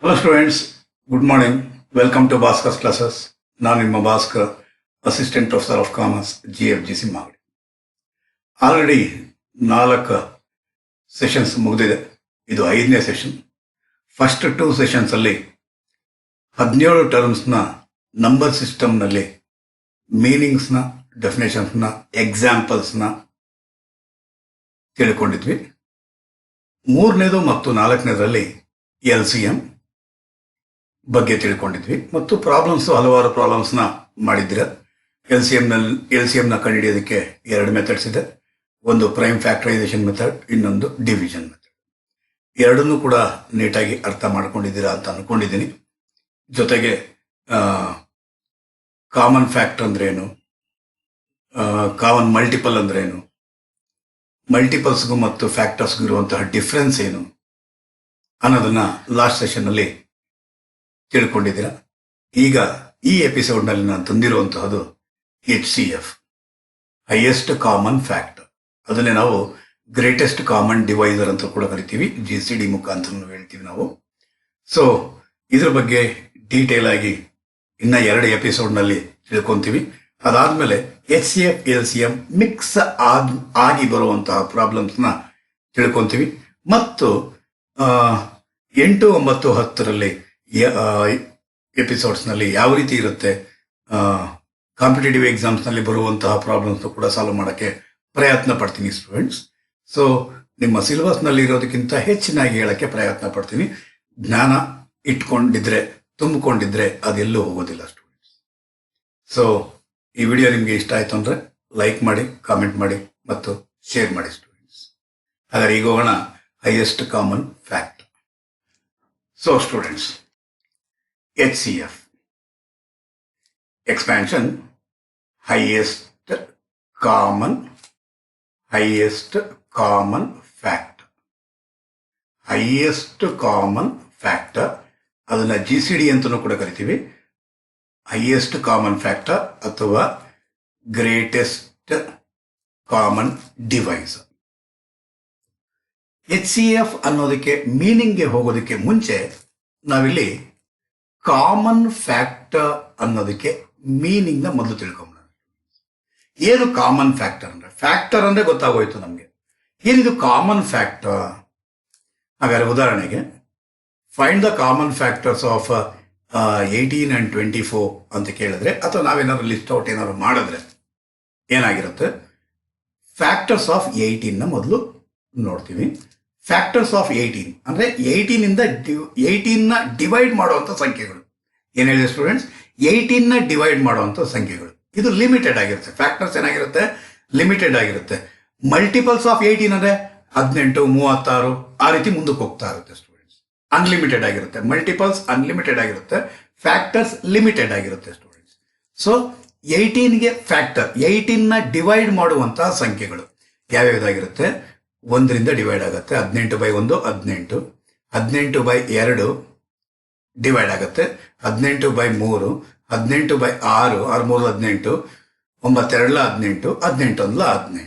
Hello students, good morning. Welcome to Bhaskar's classes. ನಾನು ನಿಮ್ಮ Bhaskar, assistant professor of commerce, GFGC Magadi. Already 4 sessions ಮುಗಿದಿದೆ. ಇದು 5ನೇ ಸೆಷನ್. ಫಸ್ಟ್ 2 ಸೆಷನ್ಸ್ ಅಲ್ಲಿ 17 ಟರ್ಮ್ಸ್ನ ನಂಬರ್ ಸಿಸ್ಟಮ್ನಲ್ಲಿ ಮೀನಿಂಗ್ಸ್ನ, ಡೆಫಿನೇಷನ್ಸ್ನ, ಎಕ್ಸಾಂಪಲ್ಸ್ನ ತಿಳ್ಕೊಂಡಿದ್ವಿ. 3ನೇದು ಮತ್ತು 4ನೇದರಲ್ಲಿ LCM ಬಗ್ಗೆ ತಿಳ್ಕೊಂಡಿದ್ವಿ ಮತ್ತು ಹಲವಾರು ಪ್ರಾಬ್ಲಮ್ಸ್ನ ಮಾಡಿದ್ದೀರ. LCM ನ ಕಂಡುಹಿಡಿಯೋದಕ್ಕೆ 2 ಮೆಥಡ್ಸ್ ಇದೆ. ಒಂದು ಪ್ರೈಮ್ ಫ್ಯಾಕ್ಟರೈಸೇಷನ್ ಮೆಥಡ್, ಇನ್ನೊಂದು ಡಿವಿಷನ್ ಮೆಥಡ್. ಎರಡನ್ನೂ ಕೂಡ ನೀಟಾಗಿ ಅರ್ಥ ಮಾಡ್ಕೊಂಡಿದ್ದೀರಾ ಅಂತ ಅನ್ಕೊಂಡಿದ್ದೀನಿ. ಜೊತೆಗೆ ಕಾಮನ್ ಫ್ಯಾಕ್ಟರ್ ಅಂದ್ರೇನು, ಕಾಮನ್ ಮಲ್ಟಿಪಲ್ ಅಂದ್ರೇನು, ಮಲ್ಟಿಪಲ್ಸ್ಗೂ ಮತ್ತು ಫ್ಯಾಕ್ಟರ್ಸ್ಗೂ ಇರುವಂತಹ ಡಿಫ್ರೆನ್ಸ್ ಏನು ಅನ್ನೋದನ್ನ ಲಾಸ್ಟ್ ಸೆಷನ್ ಅಲ್ಲಿ ತಿಳ್ಕೊಂಡಿದ್ದೀರಾ. ಈಗ ಈ ಎಪಿಸೋಡ್ನಲ್ಲಿ ನಾನು ತಂದಿರುವಂತಹದ್ದು HCF, ಹೈಯೆಸ್ಟ್ ಕಾಮನ್ ಫ್ಯಾಕ್ಟರ್. ಅದನ್ನೇ ನಾವು ಗ್ರೇಟೆಸ್ಟ್ ಕಾಮನ್ ಡಿವೈಸರ್ ಅಂತ ಕೂಡ ಕರಿತೀವಿ, GCD ಮುಖಾಂತರ ಹೇಳ್ತೀವಿ ನಾವು. ಸೊ ಇದ್ರ ಬಗ್ಗೆ ಡೀಟೇಲ್ ಆಗಿ ಇನ್ನ 2 ಎಪಿಸೋಡ್ನಲ್ಲಿ ತಿಳ್ಕೊಂತೀವಿ. ಅದಾದ್ಮೇಲೆ HCF LCM ಮಿಕ್ಸ್ ಆಗಿ ಬರುವಂತಹ ಪ್ರಾಬ್ಲಮ್ಸ್ನ ತಿಳ್ಕೊಂತೀವಿ. ಮತ್ತು 8, 9, 10ರಲ್ಲಿ ಎಪಿಸೋಡ್ಸ್ನಲ್ಲಿ ಯಾವ ರೀತಿ ಇರುತ್ತೆ, ಕಾಂಪಿಟೇಟಿವ್ ಎಕ್ಸಾಮ್ಸ್ನಲ್ಲಿ ಬರುವಂತಹ ಪ್ರಾಬ್ಲಮ್ಸ್ ಕೂಡ ಸಾಲ್ವ್ ಮಾಡೋಕ್ಕೆ ಪ್ರಯತ್ನ ಪಡ್ತೀನಿ ಸ್ಟೂಡೆಂಟ್ಸ್. ಸೊ ನಿಮ್ಮ ಸಿಲೆಬಸ್ನಲ್ಲಿ ಇರೋದಕ್ಕಿಂತ ಹೆಚ್ಚಿನಾಗಿ ಹೇಳಕ್ಕೆ ಪ್ರಯತ್ನ ಪಡ್ತೀನಿ. ಜ್ಞಾನ ಇಟ್ಕೊಂಡಿದ್ರೆ, ತುಂಬಿಕೊಂಡಿದ್ರೆ ಅದೆಲ್ಲೂ ಹೋಗೋದಿಲ್ಲ ಸ್ಟೂಡೆಂಟ್ಸ್. ಸೊ ಈ ವಿಡಿಯೋ ನಿಮಗೆ ಇಷ್ಟ ಆಯ್ತು ಅಂದ್ರೆ ಲೈಕ್ ಮಾಡಿ, ಕಾಮೆಂಟ್ ಮಾಡಿ ಮತ್ತು ಶೇರ್ ಮಾಡಿ ಸ್ಟೂಡೆಂಟ್ಸ್. ಹಾಗಾದ್ರೆ ಈಗ ಹೋಗೋಣ highest common fact. So students, HCF expansion, highest common factor. highest common factor ಅದನ್ನ GCD ಅಂತಲೂ ಕೂಡ ಕರಿತೀವಿ. ಹೈಯೆಸ್ಟ್ ಕಾಮನ್ ಫ್ಯಾಕ್ಟರ್ ಅಥವಾ ಗ್ರೇಟೆಸ್ಟ್ ಕಾಮನ್ ಡಿವೈಸರ್. HCF ಅನ್ನೋದಕ್ಕೆ ಮೀನಿಂಗ್ಗೆ ಹೋಗೋದಕ್ಕೆ ಮುಂಚೆ ನಾವಿಲ್ಲಿ ಕಾಮನ್ ಫ್ಯಾಕ್ಟರ್ ಅನ್ನೋದಕ್ಕೆ ಮೀನಿಂಗ್ ನ ಮೊದಲು ತಿಳ್ಕೊಂಬೋಣ. ಏನು ಕಾಮನ್ ಫ್ಯಾಕ್ಟರ್ ಅಂದ್ರೆ? ಫ್ಯಾಕ್ಟರ್ ಅಂದ್ರೆ ಗೊತ್ತಾಗೋಯ್ತು ನಮ್ಗೆ. ಏನಿದು ಕಾಮನ್ ಫ್ಯಾಕ್ಟರ್? ಹಾಗಾದ್ರೆ ಉದಾಹರಣೆಗೆ find the common factors of 18 and 24 ಅಂತ ಕೇಳಿದ್ರೆ, ಅಥವಾ ನಾವೇನಾದ್ರು ಲಿಸ್ಟ್ ಔಟ್ ಏನಾದ್ರು ಮಾಡಿದ್ರೆ ಏನಾಗಿರುತ್ತೆ? ಫ್ಯಾಕ್ಟರ್ಸ್ ಆಫ್ 18 ನ ಮೊದಲು ನೋಡ್ತೀವಿ. ಫ್ಯಾಕ್ಟರ್ಸ್ ಆಫ್ 18 ಅಂದ್ರೆ 18 ನ ಡಿವೈಡ್ ಮಾಡುವಂತ ಸಂಖ್ಯೆಗಳು. ಏನ್ ಹೇಳಿದೆ ಸ್ಟೂಡೆಂಟ್ಸ್? 18 ನ ಡಿವೈಡ್ ಮಾಡುವಂತ ಸಂಖ್ಯೆಗಳು. ಇದು ಲಿಮಿಟೆಡ್ ಆಗಿರುತ್ತೆ. ಫ್ಯಾಕ್ಟರ್ಸ್ ಏನಾಗಿರುತ್ತೆ? ಲಿಮಿಟೆಡ್ ಆಗಿರುತ್ತೆ. ಮಲ್ಟಿಪಲ್ಸ್ ಆಫ್ 18 ಅಂದ್ರೆ 18, 36 ಆ ರೀತಿ ಮುಂದಕ್ಕೆ ಹೋಗ್ತಾ ಇರುತ್ತೆ ಸ್ಟೂಡೆಂಟ್ಸ್. ಅನ್ಲಿಮಿಟೆಡ್ ಆಗಿರುತ್ತೆ. ಮಲ್ಟಿಪಲ್ಸ್ ಅನ್ಲಿಮಿಟೆಡ್ ಆಗಿರುತ್ತೆ, ಫ್ಯಾಕ್ಟರ್ಸ್ ಲಿಮಿಟೆಡ್ ಆಗಿರುತ್ತೆ ಸ್ಟೂಡೆಂಟ್ಸ್. ಸೊ 18ಗೆ ಫ್ಯಾಕ್ಟರ್, 18 ನ ಡಿವೈಡ್ ಮಾಡುವಂತಹ ಸಂಖ್ಯೆಗಳು ಯಾವ್ಯಾವ್ದಾಗಿರುತ್ತೆ? 1ರಿಂದ ಡಿವೈಡ್ ಆಗುತ್ತೆ. 18/1 18, 18/2 ಡಿವೈಡ್ ಆಗುತ್ತೆ, 18/3, 18/6, 6 3 18, 9 2 18, 18 1 18.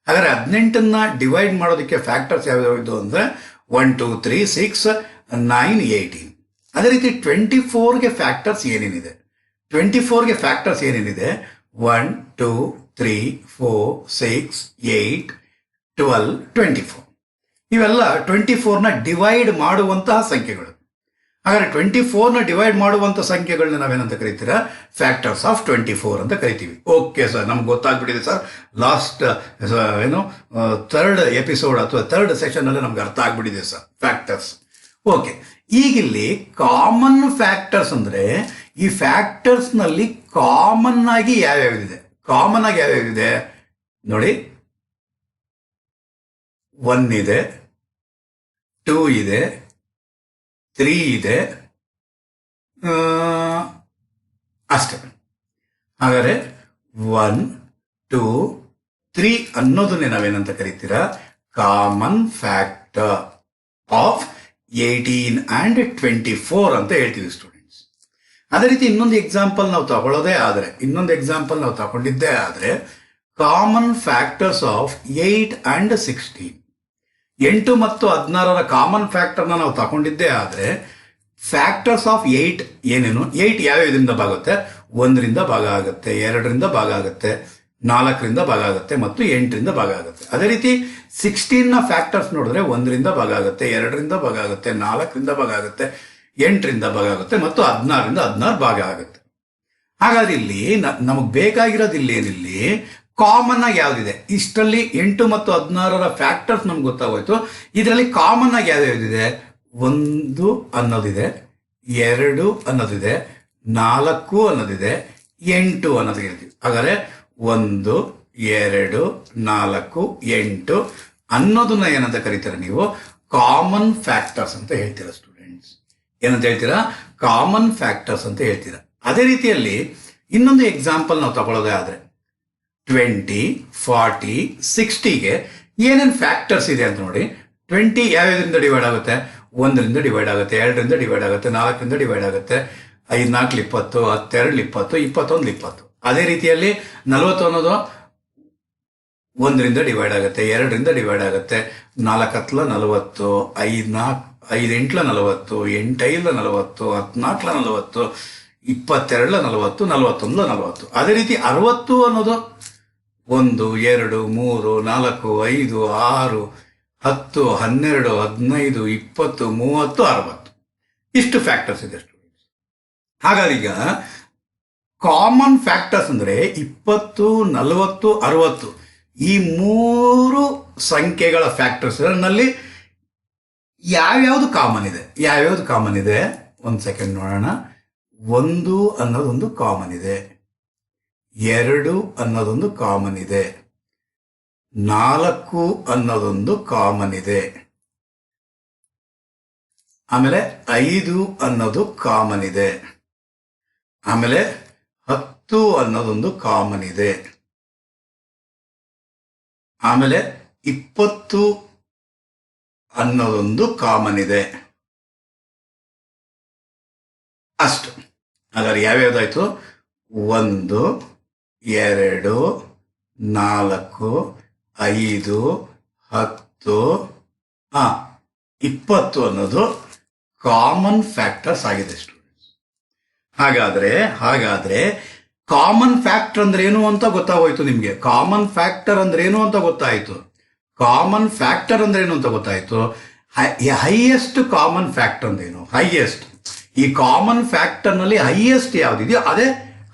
ಹಾಗಾದ್ರೆ 18ನ್ನ ಡಿವೈಡ್ ಮಾಡೋದಕ್ಕೆ ಫ್ಯಾಕ್ಟರ್ಸ್ ಯಾವ್ಯಾವುದು ಅಂದ್ರೆ 1 2 3 6 9 18. ಅದೇ ರೀತಿ 24ಗೆ ಫ್ಯಾಕ್ಟರ್ಸ್ ಏನೇನಿದೆ? 24ಗೆ ಫ್ಯಾಕ್ಟರ್ಸ್ ಏನೇನಿದೆ? 1 2 3 4 6 8 12 24. ಇವೆಲ್ಲ 24ನ ಡಿವೈಡ್ ಮಾಡುವಂತಹ ಸಂಖ್ಯೆಗಳು. ಹಾಗಾದ್ರೆ 24ನ ಡಿವೈಡ್ ಮಾಡುವಂತ ಸಂಖ್ಯೆಗಳನ್ನ ನಾವೇನಂತ ಕರಿತೀರಾ? ಫ್ಯಾಕ್ಟರ್ಸ್ ಆಫ್ 24 ಅಂತ ಕರಿತೀವಿ. ಓಕೆ ಸರ್, ನಮ್ಗೆ ಗೊತ್ತಾಗ್ಬಿಟ್ಟಿದೆ ಸರ್. ಲಾಸ್ಟ್ ಥರ್ಡ್ ಎಪಿಸೋಡ್ ಅಥವಾ ಥರ್ಡ್ ಸೆಷನ್ ಅಲ್ಲಿ ನಮ್ಗೆ ಅರ್ಥ ಆಗ್ಬಿಟ್ಟಿದೆ ಸರ್ ಫ್ಯಾಕ್ಟರ್ಸ್. ಓಕೆ, ಈಗಿಲ್ಲಿ ಕಾಮನ್ ಫ್ಯಾಕ್ಟರ್ಸ್ ಅಂದ್ರೆ ಈ ಫ್ಯಾಕ್ಟರ್ಸ್ ನಲ್ಲಿ ಕಾಮನ್ ಆಗಿ ಯಾವ್ಯಾವಿದೆ? ಕಾಮನ್ ಆಗಿ ಯಾವ್ಯಾವಿದೆ ನೋಡಿ. 1 ಇದೆ, 2 ಇದೆ, 3 ಇದೆ, ಅಷ್ಟೇ. ಹಾಗಾದ್ರೆ 1 2 3 ಅನ್ನೋದನ್ನೇ ನಾವೇನಂತ ಕರಿತೀರಾ? ಕಾಮನ್ ಫ್ಯಾಕ್ಟರ್ ಆಫ್ 18 and 24 ಅಂತ ಹೇಳ್ತೀವಿ ಸ್ಟೂಡೆಂಟ್ಸ್. ಅದೇ ರೀತಿ ಇನ್ನೊಂದು ಎಕ್ಸಾಂಪಲ್ ನಾವು ತಗೊಂಡಿದ್ದೇ ಆದ್ರೆ ಕಾಮನ್ ಫ್ಯಾಕ್ಟರ್ಸ್ ಆಫ್ 8 and 16. 8 ಮತ್ತು 16ರ ಕಾಮನ್ ಫ್ಯಾಕ್ಟರ್ನ ನಾವು ತಗೊಂಡಿದ್ದೇ ಆದರೆ ಫ್ಯಾಕ್ಟರ್ಸ್ ಆಫ್ 8 ಏನೇನು, 8 ಯಾವ ಇದರಿಂದ ಭಾಗ ಆಗುತ್ತೆ, 1ರಿಂದ ಭಾಗ ಆಗುತ್ತೆ, 2ರಿಂದ ಭಾಗ ಆಗುತ್ತೆ, 4ರಿಂದ ಭಾಗ ಆಗುತ್ತೆ ಮತ್ತು 8ರಿಂದ ಭಾಗ ಆಗುತ್ತೆ. ಅದೇ ರೀತಿ 16ನ ಫ್ಯಾಕ್ಟರ್ಸ್ ನೋಡಿದ್ರೆ 1ರಿಂದ ಭಾಗ ಆಗುತ್ತೆ, 2ರಿಂದ ಭಾಗ ಆಗುತ್ತೆ, 4ರಿಂದ ಭಾಗ ಆಗುತ್ತೆ, 8ರಿಂದ ಭಾಗ ಆಗುತ್ತೆ ಮತ್ತು 16ರಿಂದ 16 ಭಾಗ ಆಗುತ್ತೆ. ಹಾಗಾದ್ರೆ ಇಲ್ಲಿ ನಮಗೆ ಬೇಕಾಗಿರೋದು ಇಲ್ಲಿ ಏನಿಲ್ಲಿ ಕಾಮನ್ ಆಗಿ ಯಾವ್ದಿದೆ, ಇಷ್ಟರಲ್ಲಿ 8 ಮತ್ತು 16ರ ಫ್ಯಾಕ್ಟರ್ಸ್ ನಮ್ಗೆ ಗೊತ್ತಾಗೋಯ್ತು. ಇದರಲ್ಲಿ ಕಾಮನ್ ಆಗಿ ಯಾವ್ಯಾವ್ದಿದೆ, 1 ಅನ್ನೋದಿದೆ, 2 ಅನ್ನೋದಿದೆ, 4 ಅನ್ನೋದಿದೆ, 8 ಅನ್ನೋದು ಹೇಳ್ತೀವಿ. ಹಾಗಾದ್ರೆ 1, 2, 4, 8 ಅನ್ನೋದನ್ನ ಏನಂತ ಕರೀತೀರ ನೀವು, ಕಾಮನ್ ಫ್ಯಾಕ್ಟರ್ಸ್ ಅಂತ ಹೇಳ್ತೀರಾ ಸ್ಟೂಡೆಂಟ್ಸ್. ಏನಂತ ಹೇಳ್ತೀರಾ, ಕಾಮನ್ ಫ್ಯಾಕ್ಟರ್ಸ್ ಅಂತ ಹೇಳ್ತೀರಾ. ಅದೇ ರೀತಿಯಲ್ಲಿ ಇನ್ನೊಂದು ಎಕ್ಸಾಂಪಲ್ ನಾವು ತಗೊಳ್ಳೋದೇ ಆದ್ರೆ 20, 40, 60ಗೆ ಏನೇನು ಫ್ಯಾಕ್ಟರ್ಸ್ ಇದೆ ಅಂತ ನೋಡಿ. 20 ಯಾವ್ಯಾವ್ದ್ರಿಂದ ಡಿವೈಡ್ ಆಗುತ್ತೆ, 1ರಿಂದ ಡಿವೈಡ್ ಆಗುತ್ತೆ, 2ರಿಂದ ಡಿವೈಡ್ ಆಗುತ್ತೆ, 4ರಿಂದ ಡಿವೈಡ್ ಆಗುತ್ತೆ, 5, 4, 20, 12, 20, 21, 20. ಅದೇ ರೀತಿಯಲ್ಲಿ 40 ಅನ್ನೋದು 1ರಿಂದ ಡಿವೈಡ್ ಆಗುತ್ತೆ, 2ರಿಂದ ಡಿವೈಡ್ ಆಗುತ್ತೆ, 4 ಹತ್ತಲ 40, 5 8 40, 8 5 40, 14 40, 22 40, 41 40. ಅದೇ ರೀತಿ 60 ಅನ್ನೋದು 1, 2, 3, 4, 5, 6, 10, 12, 15, 20, 30, 60 ಇಷ್ಟು ಫ್ಯಾಕ್ಟರ್ಸ್ ಇದೆ ಸ್ಟೂಡೆಂಟ್ಸ್. ಹಾಗಾದ್ರೆ ಈಗ ಕಾಮನ್ ಫ್ಯಾಕ್ಟರ್ಸ್ ಅಂದ್ರೆ 20, 40, 60 ಈ 3 ಸಂಖ್ಯೆಗಳ ಫ್ಯಾಕ್ಟರ್ಸ್ ನಲ್ಲಿ ಯಾವ್ಯಾವ್ದು ಕಾಮನ್ ಇದೆ, ಯಾವ್ಯಾವ್ದು ಕಾಮನ್ ಇದೆ ಒಂದು ಸೆಕೆಂಡ್ ನೋಡೋಣ. 1 ಅನ್ನೋದೊಂದು ಕಾಮನ್ ಇದೆ, 2 ಅನ್ನೋದೊಂದು ಕಾಮನ್ ಇದೆ, 4 ಅನ್ನೋದೊಂದು ಕಾಮನ್ ಇದೆ, ಆಮೇಲೆ 5 ಅನ್ನೋದು ಕಾಮನ್ ಇದೆ, ಆಮೇಲೆ 10 ಅನ್ನೋದೊಂದು ಕಾಮನ್ ಇದೆ, ಆಮೇಲೆ 20 ಅನ್ನೋದೊಂದು ಕಾಮನ್ ಇದೆ. ಅಷ್ಟು. ಹಾಗಾದ್ರೆ ಯಾವ್ಯಾವ್ದಾಯ್ತು, 1, 2, 4, 5, 10, 20 ಅನ್ನೋದು ಕಾಮನ್ ಫ್ಯಾಕ್ಟರ್ಸ್ ಆಗಿದೆ ಸ್ಟೂಡೆಂಟ್ಸ್. ಹಾಗಾದ್ರೆ ಕಾಮನ್ ಫ್ಯಾಕ್ಟರ್ ಅಂದ್ರೆ ಏನು ಅಂತ ಗೊತ್ತಾಗೋಯ್ತು ನಿಮ್ಗೆ. ಕಾಮನ್ ಫ್ಯಾಕ್ಟರ್ ಅಂದ್ರೆ ಏನು ಅಂತ ಗೊತ್ತಾಯ್ತು. ಕಾಮನ್ ಫ್ಯಾಕ್ಟರ್ ಅಂದ್ರೆ ಏನು ಅಂತ ಗೊತ್ತಾಯ್ತು. ಹೈಯೆಸ್ಟ್ ಕಾಮನ್ ಫ್ಯಾಕ್ಟರ್ ಅಂದ್ರೇನು, ಹೈಯೆಸ್ಟ್. ಈ ಕಾಮನ್ ಫ್ಯಾಕ್ಟರ್ ನಲ್ಲಿ ಹೈಯೆಸ್ಟ್ ಯಾವ್ದಿದೆಯೋ ಅದೇ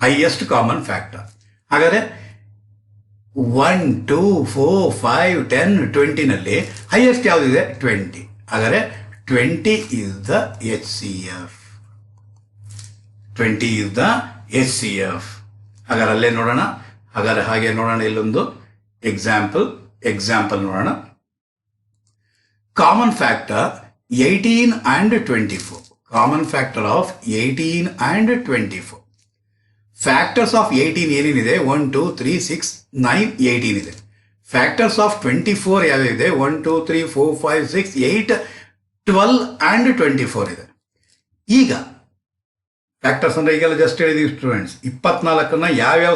ಹೈಯೆಸ್ಟ್ ಕಾಮನ್ ಫ್ಯಾಕ್ಟರ್. ಹಾಗಾದ್ರೆ 1, 2, 4, 5, 10, 20 ನಲ್ಲಿ ಹೈಯೆಸ್ಟ್ ಯಾವ್ದಿದೆ, 20. ಹಾಗಾದ್ರೆ 20 is the HCF. 20 is the HCF. ಹಾಗಾದ್ರೆ ಅಲ್ಲೇ ನೋಡೋಣ. ಹಾಗೆ ನೋಡೋಣ, ಇಲ್ಲೊಂದು ಎಕ್ಸಾಂಪಲ್ ನೋಡೋಣ. Common factor 18 and 24. Common factor of 18 and 24. Factors of 18 ಏನೇನಿದೆ, 1, 2, 3, 6, 9, 18 ಇದೆ. ಫ್ಯಾಕ್ಟರ್ಸ್ ಆಫ್ 24 ಯಾವ್ಯಾವಿದೆ, 1, 2, 3, 4, 5, 6, 8, 12 and 24 ಇದೆ. ಈಗ ಫ್ಯಾಕ್ಟರ್ಸ್ ಅಂದ್ರೆ ಈಗೆಲ್ಲ ಜಸ್ಟ್ ಹೇಳಿದೀವಿ ಸ್ಟೂಡೆಂಟ್ಸ್. 24ನ್ನ ಯಾವ್ಯಾವ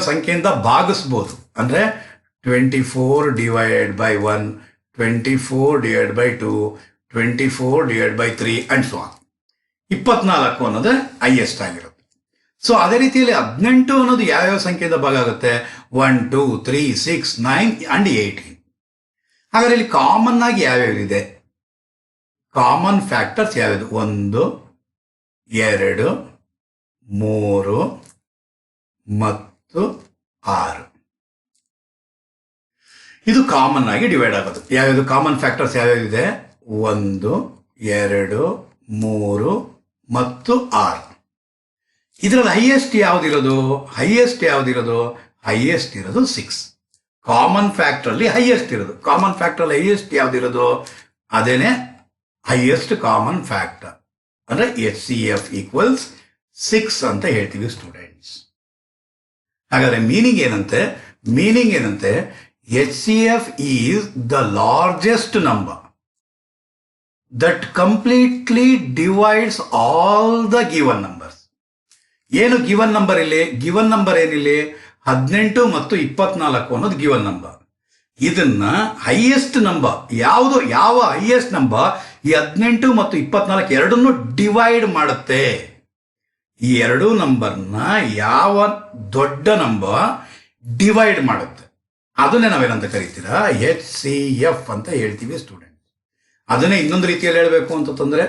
ಸಂಖ್ಯೆಯಿಂದ ಭಾಗಿಸ್ಬೋದು ಅಂದ್ರೆ 24 divided by 1, 24 divided by 2, 24 divided by 3 and so on. 24 ಅನ್ನೋದು ಹೈಯೆಸ್ಟ್ ಆಗಿರುತ್ತೆ. ಸೊ ಅದೇ ರೀತಿಯಲ್ಲಿ 18 ಅನ್ನೋದು ಯಾವ್ಯಾವ ಸಂಖ್ಯೆಯಿಂದ ಭಾಗ ಆಗುತ್ತೆ, 1, 2, 3, 6, 9 and 18. ಹಾಗಾದ್ರೆ ಇಲ್ಲಿ ಕಾಮನ್ ಆಗಿ ಯಾವ್ಯಾವಿದೆ, ಕಾಮನ್ ಫ್ಯಾಕ್ಟರ್ಸ್ ಯಾವ್ಯಾವುದು, 1, 2, 3 ಮತ್ತು 6. ಇದು ಕಾಮನ್ ಆಗಿ ಡಿವೈಡ್ ಆಗೋದು. ಯಾವ್ಯಾವುದು ಕಾಮನ್ ಫ್ಯಾಕ್ಟರ್ಸ್ ಯಾವ್ಯಾವಿದೆ, 1, 2, 3 ಮತ್ತು 6. ಇದರಲ್ಲಿ ಹೈಯೆಸ್ಟ್ ಯಾವ್ದಿರೋದು, ಹೈಯೆಸ್ಟ್ ಇರೋದು 6. ಕಾಮನ್ ಫ್ಯಾಕ್ಟರ್ ಅಲ್ಲಿ ಹೈಯೆಸ್ಟ್ ಇರೋದು, ಕಾಮನ್ ಫ್ಯಾಕ್ಟರ್ ಅಲ್ಲಿ ಹೈಯೆಸ್ಟ್ ಯಾವ್ದಿರೋದು ಅದೇನೆ ಹೈಯೆಸ್ಟ್ ಕಾಮನ್ ಫ್ಯಾಕ್ಟರ್. ಅಂದ್ರೆ HCF ಈಕ್ವಲ್ಸ್ 6 ಅಂತ ಹೇಳ್ತೀವಿ ಸ್ಟೂಡೆಂಟ್ಸ್. ಹಾಗಾದ್ರೆ ಮೀನಿಂಗ್ ಏನಂತೆ, HCF is the largest number that completely divides all the given numbers. ಏನು ಗಿವನ್ ನಂಬರ್ ಇಲ್ಲಿ, ಗಿವನ್ ನಂಬರ್ ಏನಿಲ್ಲಿ 18 ಮತ್ತು 24 ಅನ್ನೋದು ಗಿವನ್ ನಂಬರ್. ಇದನ್ನ ಹೈಯೆಸ್ಟ್ ನಂಬರ್ ಯಾವ ಹೈಯೆಸ್ಟ್ ನಂಬರ್ ಈ 18 ಮತ್ತು 24 ಎರಡನ್ನೂ ಡಿವೈಡ್ ಮಾಡುತ್ತೆ. ಈ ಎರಡೂ ನಂಬರ್ನ ಯಾವ ದೊಡ್ಡ ನಂಬರ್ ಡಿವೈಡ್ ಮಾಡುತ್ತೆ ಅದನ್ನೇ ನಾವೇನಂತ ಕರಿತೀರಾ, HCF ಅಂತ ಹೇಳ್ತೀವಿ ಸ್ಟೂಡೆಂಟ್. ಅದನ್ನೇ ಇನ್ನೊಂದು ರೀತಿಯಲ್ಲಿ ಹೇಳಬೇಕು ಅಂತಂದ್ರೆ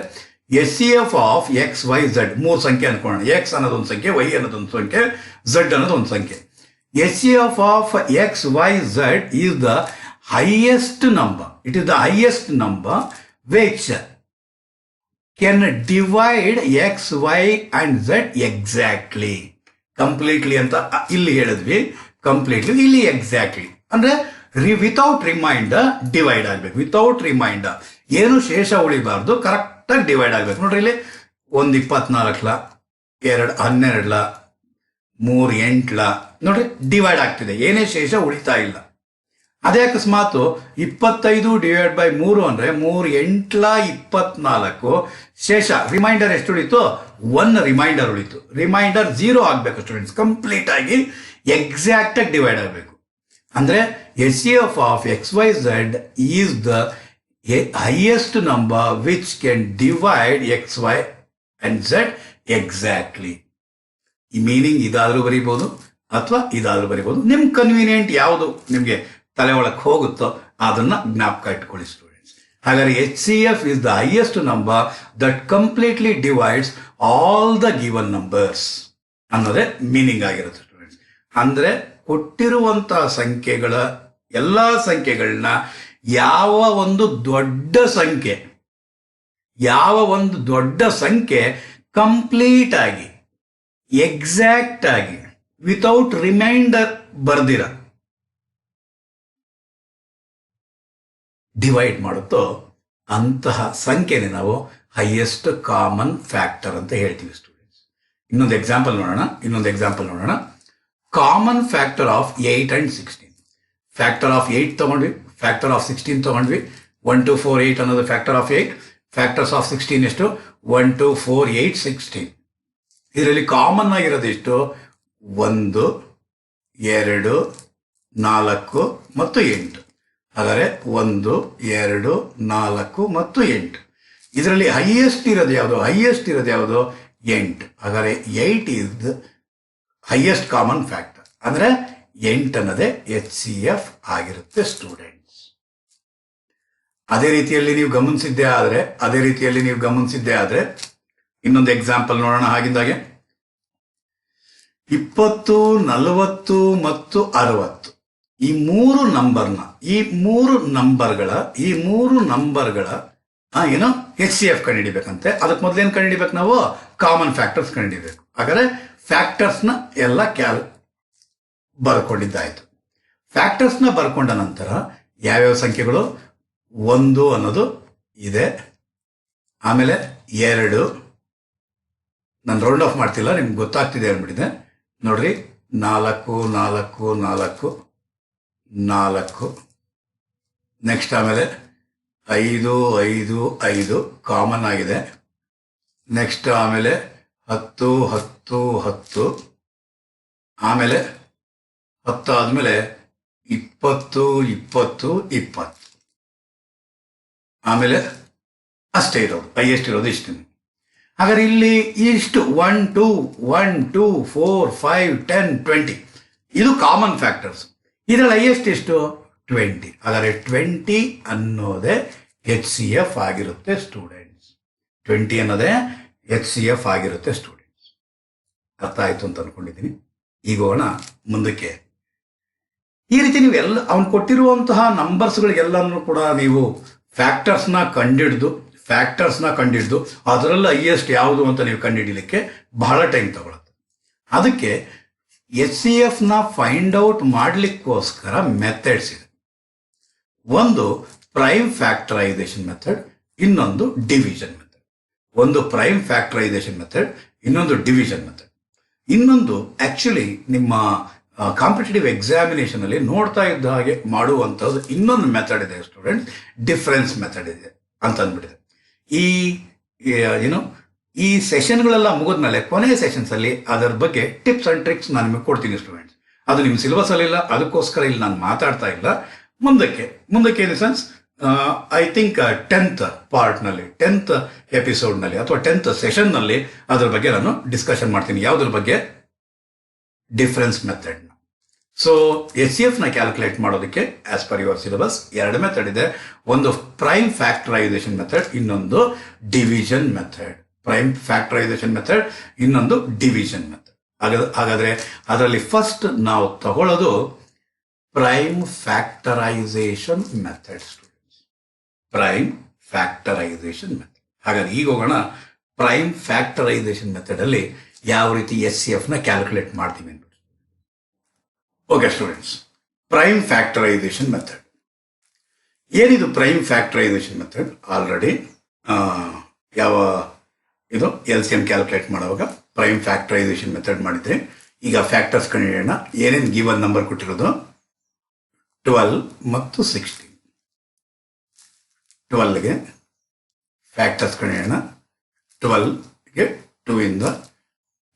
HCF ಆಫ್ XYZ, 3 ಸಂಖ್ಯೆ ಅನ್ಕೊಳ್ಳೋಣ. X ಅನ್ನೋದೊಂದು ಸಂಖ್ಯೆ, Y ಅನ್ನೋದೊಂದು ಸಂಖ್ಯೆ, Z ಅನ್ನೋದೊಂದು ಸಂಖ್ಯೆ. HCF of XYZ is the highest number. It is the highest number which can divide X, Y and Z exactly. Completely ಅಂತ ಇಲ್ಲಿ ಹೇಳಿದ್ವಿ, ಕಂಪ್ಲೀಟ್ಲಿ, ಇಲ್ಲಿ ಎಕ್ಸಾಕ್ಟ್ಲಿ ಅಂದ್ರೆ ವಿತೌಟ್ ರಿಮೈಂಡರ್ ಡಿವೈಡ್ ಆಗ್ಬೇಕು. ವಿತೌಟ್ ರಿಮೈಂಡರ್ ಏನು ಶೇಷ ಉಳಿಬಾರ್ದು, ಕರೆಕ್ಟಾಗಿ ಡಿವೈಡ್ ಆಗ್ಬೇಕು. ನೋಡ್ರಿ ಇಲ್ಲಿ 1 24 2 12 3 8 ನೋಡ್ರಿ ಡಿವೈಡ್ ಆಗ್ತಿದೆ, ಏನೇ ಶೇಷ ಉಳಿತಾ ಇಲ್ಲ. ಅದೇ ಅಕಸ್ಮಾತ್ 25 ಡಿವೈಡ್ ಬೈ 3 ಅಂದ್ರೆ 3 8 24 ಶೇಷ ರಿಮೈಂಡರ್ ಎಷ್ಟು ಉಳಿತು, 1 ರಿಮೈಂಡರ್ ಉಳಿತು. ರಿಮೈಂಡರ್ 0 ಆಗ್ಬೇಕು ಸ್ಟೂಡೆಂಟ್ಸ್, ಕಂಪ್ಲೀಟ್ ಆಗಿ ಎಕ್ಸಾಕ್ಟ್ ಆಗಿ ಡಿವೈಡ್ ಆಗಬೇಕು. ಅಂದ್ರೆ HCF of XYZ is the highest number which can divide XY and Z exactly. ಈ ಮೀನಿಂಗ್ ಇದಾದ್ರೂ ಬರೀಬಹುದು ಅಥವಾ ಇದಾದ್ರೂ ಬರೀಬಹುದು, ನಿಮ್ ಕನ್ವೀನಿಯಂಟ್ ಯಾವುದು ನಿಮ್ಗೆ ತಲೆ ಒಳಕ್ಕೆ ಹೋಗುತ್ತೋ ಅದನ್ನ ಜ್ಞಾಪಕ ಇಟ್ಕೊಳ್ಳಿ ಸ್ಟೂಡೆಂಟ್ಸ್. ಹಾಗಾದ್ರೆ HCF is the highest number that completely divides all the given numbers ಅನ್ನೋದೇ ಮೀನಿಂಗ್ ಆಗಿರುತ್ತೆ ಸ್ಟೂಡೆಂಟ್ಸ್. ಅಂದ್ರೆ ಕೊಟ್ಟಿರುವಂತಹ ಸಂಖ್ಯೆಗಳ ಎಲ್ಲಾ ಸಂಖ್ಯೆಗಳನ್ನ ಯಾವ ಒಂದು ದೊಡ್ಡ ಸಂಖ್ಯೆ ಕಂಪ್ಲೀಟ್ ಆಗಿ ಎಕ್ಸಾಕ್ಟ್ ಆಗಿ ವಿತೌಟ್ ರಿಮೈಂಡರ್ ಬರ್ದಿರ ಡಿವೈಡ್ ಮಾಡುತ್ತೋ ಅಂತಹ ಸಂಖ್ಯೆನೇ ನಾವು ಹೈಯೆಸ್ಟ್ ಕಾಮನ್ ಫ್ಯಾಕ್ಟರ್ ಅಂತ ಹೇಳ್ತೀವಿ ಸ್ಟೂಡೆಂಟ್ಸ್. ಇನ್ನೊಂದು ಎಕ್ಸಾಂಪಲ್ ನೋಡೋಣ. Common factor of 8 and 16. Factor of 8 ತಗೊಂಡ್ವಿ, ಫ್ಯಾಕ್ಟರ್ ಆಫ್ 16 ತಗೊಂಡ್ವಿ. 1 2 4 8 ಅನ್ನೋದು ಫ್ಯಾಕ್ಟರ್ ಆಫ್ 8. ಫ್ಯಾಕ್ಟರ್ಸ್ ಆಫ್ 16 ಎಷ್ಟು? 1 2 4 8 16. ಇದರಲ್ಲಿ ಕಾಮನ್ ಆಗಿರೋದು ಎಷ್ಟು? 1 2 4 ಮತ್ತು 8. ಹಾಗಾದ್ರೆ 1 2 4 ಮತ್ತು 8. ಇದರಲ್ಲಿ ಹೈಯೆಸ್ಟ್ ಇರೋದು ಯಾವುದು? 8. ಹಾಗಾದ್ರೆ 8 ಇಸ್ ಹೈಯೆಸ್ಟ್ ಕಾಮನ್ ಫ್ಯಾಕ್ಟರ್. ಅಂದ್ರೆ 8 ಅನ್ನೋದೇ HCF ಆಗಿರುತ್ತೆ ಸ್ಟೂಡೆಂಟ್ಸ್. ಅದೇ ರೀತಿಯಲ್ಲಿ ನೀವು ಗಮನಿಸಿದ್ದೇ ಆದ್ರೆ ಇನ್ನೊಂದು ಎಕ್ಸಾಂಪಲ್ ನೋಡೋಣ. ಹಾಗಿದ್ದಾಗೆ 20 40 ಮತ್ತು 60 ಈ ಮೂರು ನಂಬರ್ಗಳ ಏನೋ HCF ಕಂಡುಹಿಡಿಬೇಕಂತೆ. ಅದಕ್ಕೆ ಮೊದಲೇನು ಕಂಡುಹಿಡಿಬೇಕು ನಾವು? ಕಾಮನ್ ಫ್ಯಾಕ್ಟರ್ಸ್ ಕಂಡುಹಿಡಿಬೇಕು. ಹಾಗಾದ್ರೆ ಫ್ಯಾಕ್ಟರ್ಸ್ನ ಎಲ್ಲ ಬರ್ಕೊಂಡಿದ್ದಾಯ್ತು. ಫ್ಯಾಕ್ಟರ್ಸ್ನ ಬರ್ಕೊಂಡ ನಂತರ ಯಾವ್ಯಾವ ಸಂಖ್ಯೆಗಳು? 1 ಅನ್ನೋದು ಇದೆ, ಆಮೇಲೆ 2, ನಾನು ರೌಂಡ್ ಆಫ್ ಮಾಡ್ತಿಲ್ಲ, ನಿಮ್ಗೆ ಗೊತ್ತಾಗ್ತಿದೆ ಅಂದ್ಬಿಟ್ಟಿದೆ ನೋಡ್ರಿ. 4 4 4 4 ನೆಕ್ಸ್ಟ್ ಆಮೇಲೆ 5 5 5 ಕಾಮನ್ ಆಗಿದೆ. ನೆಕ್ಸ್ಟ್ ಆಮೇಲೆ 10 10 10 ಆಮೇಲೆ 10 ಆದ್ಮೇಲೆ 20 20 20 ಆಮೇಲೆ ಅಷ್ಟೇ ಇರೋದು, ಹೈಯೆಸ್ಟ್ ಇರೋದು ಇಷ್ಟು. ಹಾಗಾದ್ರೆ ಇಲ್ಲಿ ಇಷ್ಟು 1 2 1 2 4 5 10 20 ಇದು ಕಾಮನ್ ಫ್ಯಾಕ್ಟರ್ಸ್. ಇದರಲ್ಲಿ ಹೈಯೆಸ್ಟ್ ಎಷ್ಟು? 20. ಹಾಗಾದ್ರೆ 20 ಅನ್ನೋದೇ HCF ಆಗಿರುತ್ತೆ ಸ್ಟೂಡೆಂಟ್ಸ್. 20 ಅನ್ನೋದೇ HCF ಆಗಿರುತ್ತೆ ಸ್ಟೂಡೆಂಟ್ಸ್. ಅರ್ಥ ಆಯ್ತು ಅಂತ ಅನ್ಕೊಂಡಿದ್ದೀನಿ. ಈಗ ಹೋಗೋಣ ಮುಂದಕ್ಕೆ. ಈ ರೀತಿ ನೀವು ಅವನು ಕೊಟ್ಟಿರುವಂತಹ ನಂಬರ್ಸ್ಗಳಿಗೆಲ್ಲನೂ ಕೂಡ ನೀವು ಫ್ಯಾಕ್ಟರ್ಸ್ನ ಕಂಡಿಡ್ದು ಅದರಲ್ಲಿ ಹೈಯೆಸ್ಟ್ ಯಾವುದು ಅಂತ ನೀವು ಕಂಡುಹಿಡಿಯಲಿಕ್ಕೆ ಬಹಳ ಟೈಮ್ ತಗೊಳುತ್ತೆ. ಅದಕ್ಕೆ HCFನ ಫೈಂಡ್ ಔಟ್ ಮಾಡಲಿಕ್ಕೋಸ್ಕರ ಮೆಥಡ್ಸ್ ಇದೆ. ಒಂದು ಪ್ರೈಮ್ ಫ್ಯಾಕ್ಟರೈಸೇಷನ್ ಮೆಥಡ್, ಇನ್ನೊಂದು ಡಿವಿಷನ್ ಮೆಥಡ್. ಒಂದು ಪ್ರೈಮ್ ಫ್ಯಾಕ್ಟರೈಸೇಷನ್ ಮೆಥಡ್, ಇನ್ನೊಂದು ಡಿವಿಷನ್ ಮೆಥಡ್. ಇನ್ನೊಂದು ಆಕ್ಚುಲಿ ನಿಮ್ಮ ಕಾಂಪಿಟೇಟಿವ್ ಎಕ್ಸಾಮಿನೇಷನ್ ಅಲ್ಲಿ ನೋಡ್ತಾ ಇದ್ದ ಹಾಗೆ ಮಾಡುವಂಥದ್ದು ಇನ್ನೊಂದು ಮೆಥಡ್ ಇದೆ ಸ್ಟೂಡೆಂಟ್ಸ್, ಡಿಫರೆನ್ಸ್ ಮೆಥಡ್ ಇದೆ ಅಂತ ಅಂದ್ಬಿಟ್ಟಿದೆ. ಈ ಸೆಷನ್ಗಳೆಲ್ಲ ಮುಗಿದ್ಮೇಲೆ ಕೊನೆಯ ಸೆಷನ್ಸ್ ಅಲ್ಲಿ ಅದರ ಬಗ್ಗೆ ಟಿಪ್ಸ್ ಅಂಡ್ ಟ್ರಿಕ್ಸ್ ನಾನು ನಿಮಗೆ ಕೊಡ್ತೀನಿ ಸ್ಟೂಡೆಂಟ್ಸ್. ಅದು ನಿಮ್ಮ ಸಿಲೆಬಸ್ ಅಲ್ಲಿ ಇಲ್ಲ, ಅದಕ್ಕೋಸ್ಕರ ಇಲ್ಲಿ ನಾನು ಮಾತಾಡ್ತಾ ಇಲ್ಲ. ಮುಂದಕ್ಕೆ in the sense I think 10th ಪಾರ್ಟ್ನಲ್ಲಿ 10th ಎಪಿಸೋಡ್ನಲ್ಲಿ ಅಥವಾ 10th ಸೆಷನ್ನಲ್ಲಿ ಅದ್ರ ಬಗ್ಗೆ ನಾನು ಡಿಸ್ಕಷನ್ ಮಾಡ್ತೀನಿ. ಯಾವುದ್ರ ಬಗ್ಗೆ? Difference method. ಸೊ HCF ನ ಕ್ಯಾಲ್ಕುಲೇಟ್ ಮಾಡೋದಕ್ಕೆ as per your syllabus 2 method ಇದೆ. ಒಂದು ಪ್ರೈಮ್ ಫ್ಯಾಕ್ಟರೈಸೇಷನ್ ಮೆಥಡ್, ಇನ್ನೊಂದು division method. Prime factorisation method, ಇನ್ನೊಂದು ಡಿವಿಷನ್ ಮೆಥಡ್. ಹಾಗಾದ್ರೆ ಅದರಲ್ಲಿ ಫಸ್ಟ್ ನಾವು ತಗೊಳ್ಳೋದು prime factorisation method students. Prime factorisation method. ಹಾಗಾಗಿ ಈಗ ಹೋಗೋಣ ಪ್ರೈಮ್ ಫ್ಯಾಕ್ಟರೈಸೇಷನ್ ಮೆಥಡ್ ಅಲ್ಲಿ ಯಾವ ರೀತಿ HCF ನ ಕ್ಯಾಲ್ಕುಲೇಟ್ ಮಾಡ್ತೀವಿ ಅಂತ. Okay students, prime factorisation method ಏನಿದು? ಪ್ರೈಮ್ ಫ್ಯಾಕ್ಟರೈಸೇಷನ್ ಮೆಥಡ್ ಆಲ್ರೆಡಿ ಯಾವ ಇದು LCM ಕ್ಯಾಲ್ಕುಲೇಟ್ ಮಾಡುವಾಗ ಪ್ರೈಮ್ ಫ್ಯಾಕ್ಟರೈಸೇಷನ್ ಮೆಥಡ್ ಮಾಡಿದ್ರೆ, ಈಗ ಫ್ಯಾಕ್ಟರ್ಸ್ ಕಂಡುಹಿಡಿಯೋಣ. ಏನೇನು ಗಿವನ್ ನಂಬರ್ ಕೊಟ್ಟಿರೋದು? 12 ಮತ್ತು 16. 12ಗೆ ಫ್ಯಾಕ್ಟರ್ಸ್ ಕಂಡುಹಿಡಿಯೋಣ. 12ಗೆ 2 ಇಂದ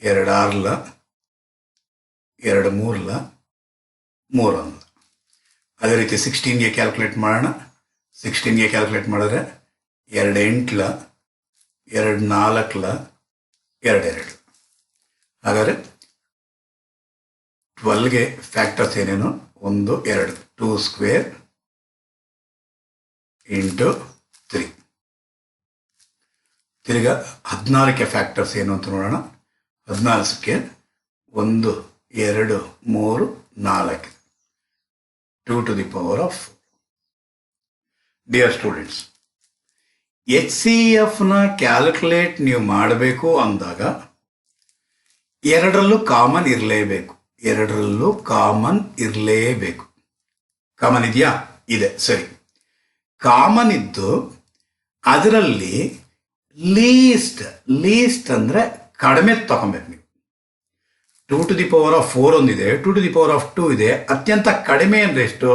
2 6ಲ 2 3ಲ 3 1. ಅದೇ ರೀತಿ 16ಗೆ ಕ್ಯಾಲ್ಕುಲೇಟ್ ಮಾಡೋಣ. 16ಗೆ ಕ್ಯಾಲ್ಕುಲೇಟ್ ಮಾಡಿದ್ರೆ 2 8ಲ 2 4ಲ 2 2. ಹಾಗಾದರೆ 12ಗೆ ಫ್ಯಾಕ್ಟರ್ಸ್ ಏನೇನು? 1 2 2 ಸ್ಕ್ವೇರ್ ಇಂಟು 3. ತಿರ್ಗಾ 16ಕ್ಕೆ ಫ್ಯಾಕ್ಟರ್ಸ್ ಏನು ಅಂತ ನೋಡೋಣ. 14ಕ್ಕೆ 1 2 3 4 2 to the power of 4. Dear students, HCF ನ ಕ್ಯಾಲ್ಕುಲೇಟ್ ನೀವು ಮಾಡಬೇಕು ಅಂದಾಗ ಎರಡರಲ್ಲೂ ಕಾಮನ್ ಇರಲೇಬೇಕು. ಎರಡರಲ್ಲೂ ಕಾಮನ್ ಇರಲೇಬೇಕು. ಕಾಮನ್ ಇದೆಯಾ? ಇದೆ. ಸರಿ, ಕಾಮನ್ ಇದ್ದು ಅದರಲ್ಲಿ ಲೀಸ್ಟ್ ಅಂದ್ರೆ ಕಡಿಮೆ ತಗೊಬೇಕು ನೀವು. 2 to the power of 4 ಒಂದಿದೆ, 2 to the power of 2 ಇದೆ. ಅತ್ಯಂತ ಕಡಿಮೆ ಅಂದ್ರೆ ಎಷ್ಟು?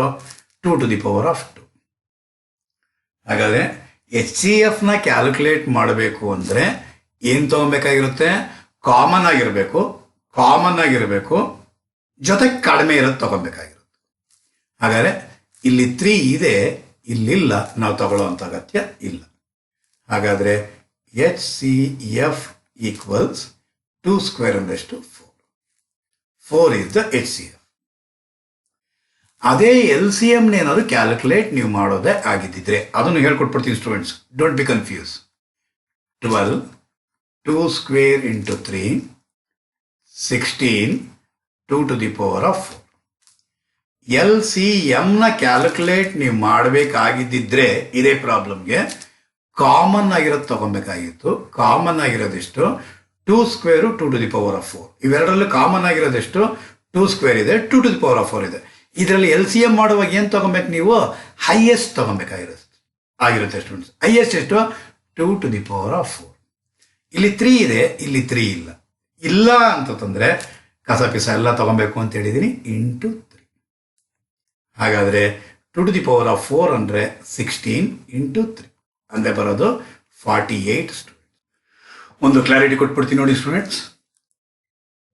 2 to the power of 2. ಹಾಗಾದ್ರೆ HCF ನ ಕ್ಯಾಲ್ಕುಲೇಟ್ ಮಾಡಬೇಕು ಅಂದ್ರೆ ಏನ್ ತಗೊಬೇಕಾಗಿರುತ್ತೆ? ಕಾಮನ್ ಆಗಿರಬೇಕು, ಜೊತೆಗೆ ಕಡಿಮೆ ಇರೋದು ತಗೊಬೇಕಾಗಿರುತ್ತೆ. ಹಾಗಾದ್ರೆ ಇಲ್ಲಿ 3 ಇದೆ, ಇಲ್ಲಿಲ್ಲ, ನಾವು ತಗೊಳ್ಳುವಂತ ಅಗತ್ಯ ಇಲ್ಲ. ಹಾಗಾದ್ರೆ HCF ಈಕ್ವಲ್ಸ್ 2 ಸ್ಕ್ವೇರ್ ಅಂದಷ್ಟು 4. 4 is the HCF. ಅದೇ LCM ನೇನಾದ್ರು ಕ್ಯಾಲ್ಕುಲೇಟ್ ನೀವು ಮಾಡೋದೇ ಆಗಿದ್ದಿದ್ರೆ ಅದನ್ನು ಹೇಳ್ಕೊಟ್ಬಿಡ್ತೀನಿ students. Don't be confuse. 12 2 square into 3 16 2 to the power of 4. LCM ನ ಕ್ಯಾಲ್ಕುಲೇಟ್ ನೀವು ಮಾಡಬೇಕಾಗಿದ್ದಿದ್ರೆ ಇದೇ ಪ್ರಾಬ್ಲಮ್ಗೆ ಕಾಮನ್ ಆಗಿರೋದು ತಗೊಬೇಕಾಗಿತ್ತು. ಕಾಮನ್ ಆಗಿರೋದಿಷ್ಟು 2 square 2 to the power of 4. ಇವೆರಡರಲ್ಲೂ ಕಾಮನ್ ಆಗಿರೋದೆಷ್ಟು? 2 ಸ್ಕ್ವೇರ್ ಇದೆ, 2 to the power of 4 ಇದೆ. ಇದರಲ್ಲಿ LCM ಮಾಡುವಾಗ ಏನು ತಗೊಬೇಕು ನೀವು? Highest ತಗೊಬೇಕಾಗಿರುತ್ತೆ students. ಹೈಯೆಸ್ಟ್ ಎಷ್ಟು? 2 to the power of 4. ಇಲ್ಲಿ 3 ಇದೆ, ಇಲ್ಲಿ 3 ಇಲ್ಲ ಅಂತಂದ್ರೆ ಕಸ ಎಲ್ಲ ತಗೊಬೇಕು ಅಂತ ಹೇಳಿದೀನಿ, ಇಂಟು 3. ಹಾಗಾದ್ರೆ 2 to the power of 4 ಅಂದ್ರೆ 16 ಇಂಟು 3 ಅಂದ್ರೆ ಬರೋದು 48 ಸ್ಟೂಡೆಂಟ್ಸ್. ಒಂದು ಕ್ಲಾರಿಟಿ ಕೊಟ್ಬಿಡ್ತೀನಿ ನೋಡಿ ಸ್ಟೂಡೆಂಟ್ಸ್.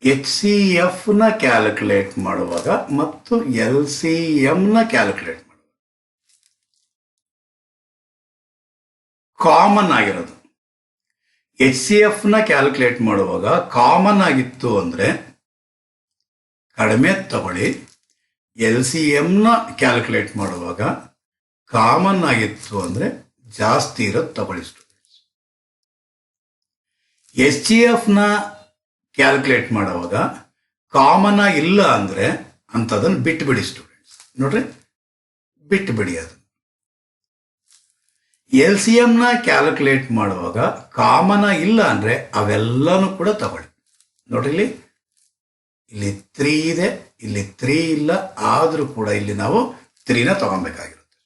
HCF ನ ಕ್ಯಾಲ್ಕುಲೇಟ್ ಮಾಡುವಾಗ ಮತ್ತು LCM ನ ಕ್ಯಾಲ್ಕುಲೇಟ್ ಮಾಡುವಾಗ ಕಾಮನ್ ಆಗಿರೋದು. HCF ನ ಕ್ಯಾಲ್ಕುಲೇಟ್ ಮಾಡುವಾಗ ಕಾಮನ್ ಆಗಿತ್ತು ಅಂದ್ರೆ ಕಡಿಮೆ ತಗೊಳ್ಳಿ. LCM ನ ಕ್ಯಾಲ್ಕುಲೇಟ್ ಮಾಡುವಾಗ ಕಾಮನ್ ಆಗಿತ್ತು ಅಂದ್ರೆ ಜಾಸ್ತಿ ಇರೋದು ತಗೊಳ್ಳಿ ಸ್ಟೂಡೆಂಟ್ಸ್. HCF ನ ಕ್ಯಾಲ್ಕುಲೇಟ್ ಮಾಡುವಾಗ ಕಾಮನ್ ಆಗಿಲ್ಲ ಅಂದ್ರೆ ಅಂತದನ್ನು ಬಿಟ್ಟುಬಿಡಿ ಸ್ಟೂಡೆಂಟ್ಸ್. ನೋಡ್ರಿ, ಬಿಟ್ಟುಬಿಡಿ ಅದು. LCM ನ ಕ್ಯಾಲ್ಕುಲೇಟ್ ಮಾಡುವಾಗ ಕಾಮನ್ ಆಗಿಲ್ಲ ಅಂದ್ರೆ ಅವೆಲ್ಲನೂ ಕೂಡ ತಗೊಳ್ಳಿ. ನೋಡ್ರಿ, ಇಲ್ಲಿ 3 ಇದೆ, ಇಲ್ಲಿ 3 ಇಲ್ಲ, ಆದ್ರೂ ಕೂಡ ಇಲ್ಲಿ ನಾವು 3ನ ತಗೊಬೇಕಾಗಿರುತ್ತೆ.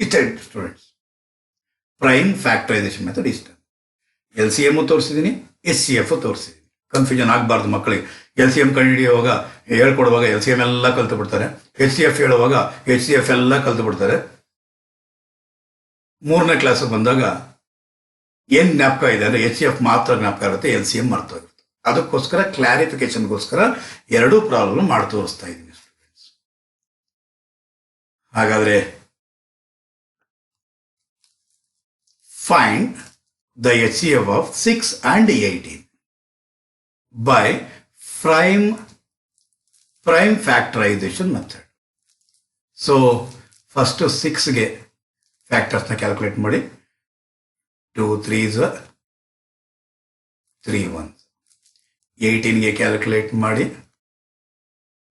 ಇಷ್ಟೇ ಸ್ಟೂಡೆಂಟ್ಸ್. ಪ್ರೈಮ್ ಫ್ಯಾಕ್ಟರೈಸೇಷನ್ ಮೆಥಡ್ ಇಷ್ಟ. LCM ತೋರಿಸಿದ್ದೀನಿ, HCF ತೋರಿಸಿದ್ದೀನಿ. ಕನ್ಫ್ಯೂಷನ್ ಆಗಬಾರ್ದು ಮಕ್ಕಳಿಗೆ. LCM ಕಂಡುಹಿಡಿಯುವಾಗ ಹೇಳ್ಕೊಡುವಾಗ LCM ಎಲ್ಲ ಕಲ್ತು ಬಿಡ್ತಾರೆ, HCF ಹೇಳುವಾಗ HCF ಎಲ್ಲ ಕಲ್ತು ಬಿಡ್ತಾರೆ. 3ನೇ ಕ್ಲಾಸಿಗೆ ಬಂದಾಗ ಏನ್ ಜ್ಞಾಪಕ ಇದೆ ಅಂದ್ರೆ HCF ಮಾತ್ರ ಜ್ಞಾಪಕ ಇರುತ್ತೆ, LCM ಮರ್ತೋಗಿರುತ್ತೆ. ಅದಕ್ಕೋಸ್ಕರ ಕ್ಲಾರಿಫಿಕೇಶನ್ಗೋಸ್ಕರ ಎರಡೂ ಪ್ರಾಬ್ಲಮ್ ಮಾಡಿ ತೋರಿಸ್ತಾ ಇದ್ದೀನಿ ಸ್ಟೂಡೆಂಟ್ಸ್. ಹಾಗಾದ್ರೆ find the HCF of 6 and 18 by prime factorization method. So first 6ಗೆ ಫ್ಯಾಕ್ಟರ್ಸ್ನ ಕ್ಯಾಲ್ಕುಲೇಟ್ ಮಾಡಿ. 2 3s 3 1s. 18ಗೆ ಕ್ಯಾಲ್ಕುಲೇಟ್ ಮಾಡಿ.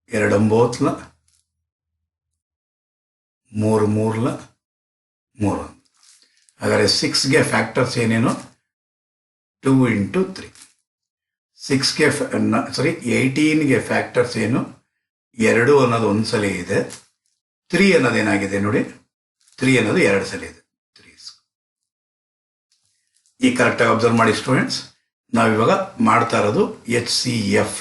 2 9ಲ 3 3ಲ 3. ಹಾಗಾದರೆ 6ಗೆ ಫ್ಯಾಕ್ಟರ್ಸ್ ಏನೇನು? 2 into 3. 6ಗೆ 18ಗೆ ಫ್ಯಾಕ್ಟರ್ಸ್ ಏನು? 2 ಅನ್ನೋದು ಒಂದು ಸಲ ಇದೆ. 3 ಅನ್ನೋದು ಏನಾಗಿದೆ ನೋಡಿ, 3 ಅನ್ನೋದು 2 ಸಲ ಇದೆ. 3. ಈ ಕರೆಕ್ಟಾಗಿ ಅಬ್ಸರ್ವ್ ಮಾಡಿ ಸ್ಟೂಡೆಂಟ್ಸ್. ನಾವಿವಾಗ ಮಾಡ್ತಾ ಇರೋದು HCF.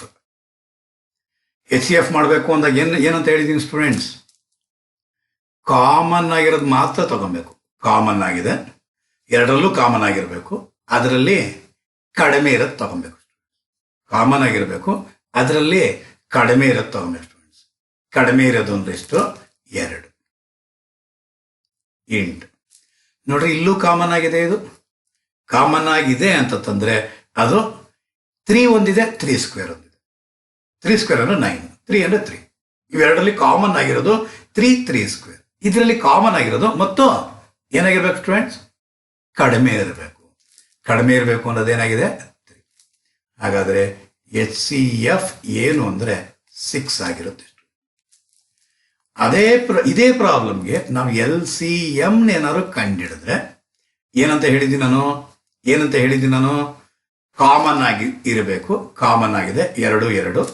HCF ಮಾಡಬೇಕು ಅಂದಾಗ ಏನಂತ ಹೇಳಿದ್ದೀನಿ ಸ್ಟೂಡೆಂಟ್ಸ್? ಕಾಮನ್ ಆಗಿರೋದು ಮಾತ್ರ ತಗೊಬೇಕು. ಕಾಮನ್ ಆಗಿದೆ, ಎರಡರಲ್ಲೂ ಕಾಮನ್ ಆಗಿರಬೇಕು, ಅದರಲ್ಲಿ ಕಡಿಮೆ ಇರೋದು ತಗೊಬೇಕು. ಕಾಮನ್ ಆಗಿರಬೇಕು, ಅದರಲ್ಲಿ ಕಡಿಮೆ ಇರೋದು ತಗೊಬೇಕು ಸ್ಟೂಡೆಂಟ್ಸ್. ಕಡಿಮೆ ಇರೋದು ಅಂದ್ರೆ ಎಷ್ಟು? 2. ಇಂಟ್ ನೋಡ್ರಿ, ಇಲ್ಲೂ ಕಾಮನ್ ಆಗಿದೆ. ಇದು ಕಾಮನ್ ಆಗಿದೆ ಅಂತಂದ್ರೆ ಅದು 3 ಒಂದಿದೆ, 3 ಸ್ಕ್ವೇರ್ ಒಂದಿದೆ. 3 ಸ್ಕ್ವೇರ್ ಅಂದ್ರೆ 9, 3 ಅಂದ್ರೆ 3. ಇವೆರಡರಲ್ಲಿ ಕಾಮನ್ ಆಗಿರೋದು 3 ಸ್ಕ್ವೇರ್. ಇದರಲ್ಲಿ ಕಾಮನ್ ಆಗಿರೋದು ಮತ್ತು ಏನಾಗಿರ್ಬೇಕು ಸ್ಟೂಡೆಂಟ್ಸ್? ಕಡಿಮೆ ಇರಬೇಕು. ಕಡಿಮೆ ಇರಬೇಕು ಅನ್ನೋದೇನಾಗಿದೆ? 3. ಹಾಗಾದರೆ HCF ಏನು ಅಂದರೆ 6 ಆಗಿರುತ್ತೆ. ಇದೇ ಪ್ರಾಬ್ಲಮ್ಗೆ ನಾವು LCM ಏನಾದ್ರು ಕಂಡಿಡಿದ್ರೆ ಏನಂತ ಹೇಳಿದ್ದೀನಿ ನಾನು? ಕಾಮನ್ ಆಗಿ ಇರಬೇಕು. ಕಾಮನ್ ಆಗಿದೆ 2 2.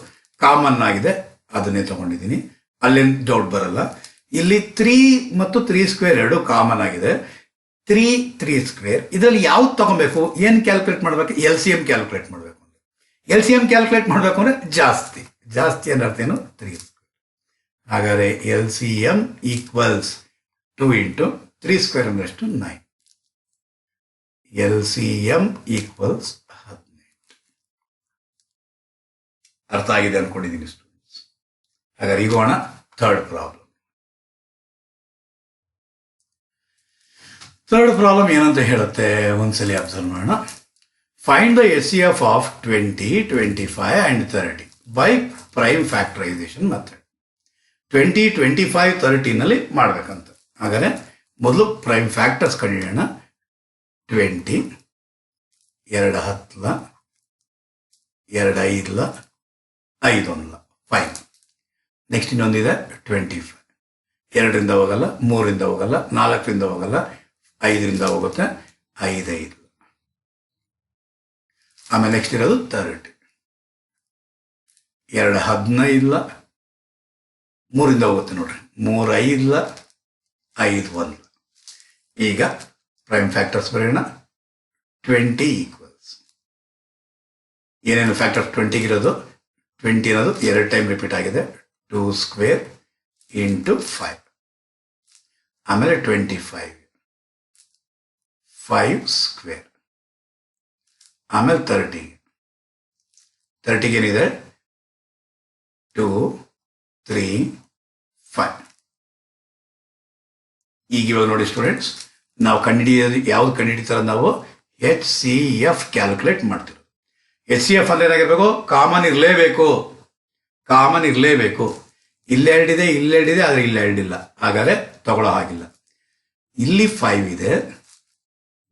ಕಾಮನ್ ಆಗಿದೆ, ಅದನ್ನೇ ತಗೊಂಡಿದ್ದೀನಿ. ಅಲ್ಲೇನು ಡೌಟ್ ಬರಲ್ಲ. ಇಲ್ಲಿ 3 ಮತ್ತು 3 ಸ್ಕ್ವೇರ್ 2 ಕಾಮನ್ ಆಗಿದೆ. 3 ಸ್ಕ್ವೇರ್ ಇದರಲ್ಲಿ ಯಾವ್ದು ತಗೊಬೇಕು? ಏನು ಕ್ಯಾಲ್ಕುಲೇಟ್ ಮಾಡಬೇಕು? LCM ಕ್ಯಾಲ್ಕುಲೇಟ್ ಮಾಡಬೇಕು. LCM ಕ್ಯಾಲ್ಕುಲೇಟ್ ಮಾಡಬೇಕು ಅಂದರೆ ಜಾಸ್ತಿ ಅಂದ್ರೆ ಅರ್ಥ ಏನು? 3 ಸ್ಕ್ವೇರ್. ಹಾಗಾದರೆ LCM ಈಕ್ವಲ್ಸ್ 2 into 3 ಸ್ಕ್ವೇರ್ ಅಂದ್ರೆ ಎಷ್ಟು? 9. LCM equals 18. ಅರ್ಥ ಆಗಿದೆ ಅನ್ಕೊಂಡಿದ್ದೀನಿ ಸ್ಟೂಡೆಂಟ್ಸ್. ಹಾಗಾದ್ರೆ ಈಗ ಹೋಗೋಣ ಥರ್ಡ್ ಪ್ರಾಬ್ಲಮ್. ಥರ್ಡ್ ಪ್ರಾಬ್ಲಮ್ ಏನಂತ ಹೇಳುತ್ತೆ ಒಂದ್ಸಲಿ ಅಬ್ಸರ್ವ್ ಮಾಡೋಣ. Find the HCF of 20, 25 and 30 by prime factorisation method. 20, 25, 30ನಲ್ಲಿ ಮಾಡ್ಬೇಕಂತ. ಹಾಗಾದ್ರೆ ಮೊದಲು ಪ್ರೈಮ್ ಫ್ಯಾಕ್ಟರ್ಸ್ ಕಂಡುಹಿಡಿಯೋಣ. 20 2 10ಲ 2 5ಲ 5 1ಲ 5. ನೆಕ್ಸ್ಟ್ ಇನ್ನೊಂದಿದೆ 25. 2ರಿಂದ ಹೋಗಲ್ಲ, 3ರಿಂದ ಹೋಗಲ್ಲ, 4ರಿಂದ ಹೋಗಲ್ಲ, 5ರಿಂದ ಹೋಗುತ್ತೆ, 5 5. ಆಮೇಲೆ ನೆಕ್ಸ್ಟ್ ಇರೋದು 30. 2 15ಲ 3ರಿಂದ ಹೋಗುತ್ತೆ ನೋಡ್ರಿ, 3 5ಲ 5 1. ಈಗ ಪ್ರೈಮ್ ಫ್ಯಾಕ್ಟರ್ಸ್ ಬರೆಯೋಣ. 20 ಈಕ್ವಲ್ಸ್ ಏನೇನು ಫ್ಯಾಕ್ಟರ್ 20 ಇರೋದು? 20 ಅನ್ನೋದು 2 ಟೈಮ್ ರಿಪೀಟ್ ಆಗಿದೆ, 2 ಸ್ಕ್ವೇರ್ ಇಂಟು 5. ಆಮೇಲೆ 25 5 ಸ್ಕ್ವೇರ್. ಆಮೇಲೆ 30 ಏನಿದೆ? 2 3 5. ಈಗ ಇವಾಗ ನೋಡಿ ಸ್ಟೂಡೆಂಟ್ಸ್, ನಾವು ಯಾವ್ದು ಕಂಡುಹಿಡಿತಾರೆ? ನಾವು HCF ಕ್ಯಾಲ್ಕುಲೇಟ್ ಮಾಡ್ತೀವಿ. HCF ಅಂದ್ರೆ ಏನಾಗಿರ್ಬೇಕು? ಕಾಮನ್ ಇರಲೇಬೇಕು. ಇಲ್ಲೇ ಎರಡಿದೆ, ಆದರೆ ಇಲ್ಲೇ ಎರಡಿಲ್ಲ, ಹಾಗಾದ್ರೆ ತಗೊಳ್ಳೋ ಹಾಗಿಲ್ಲ. ಇಲ್ಲಿ 5 ಇದೆ,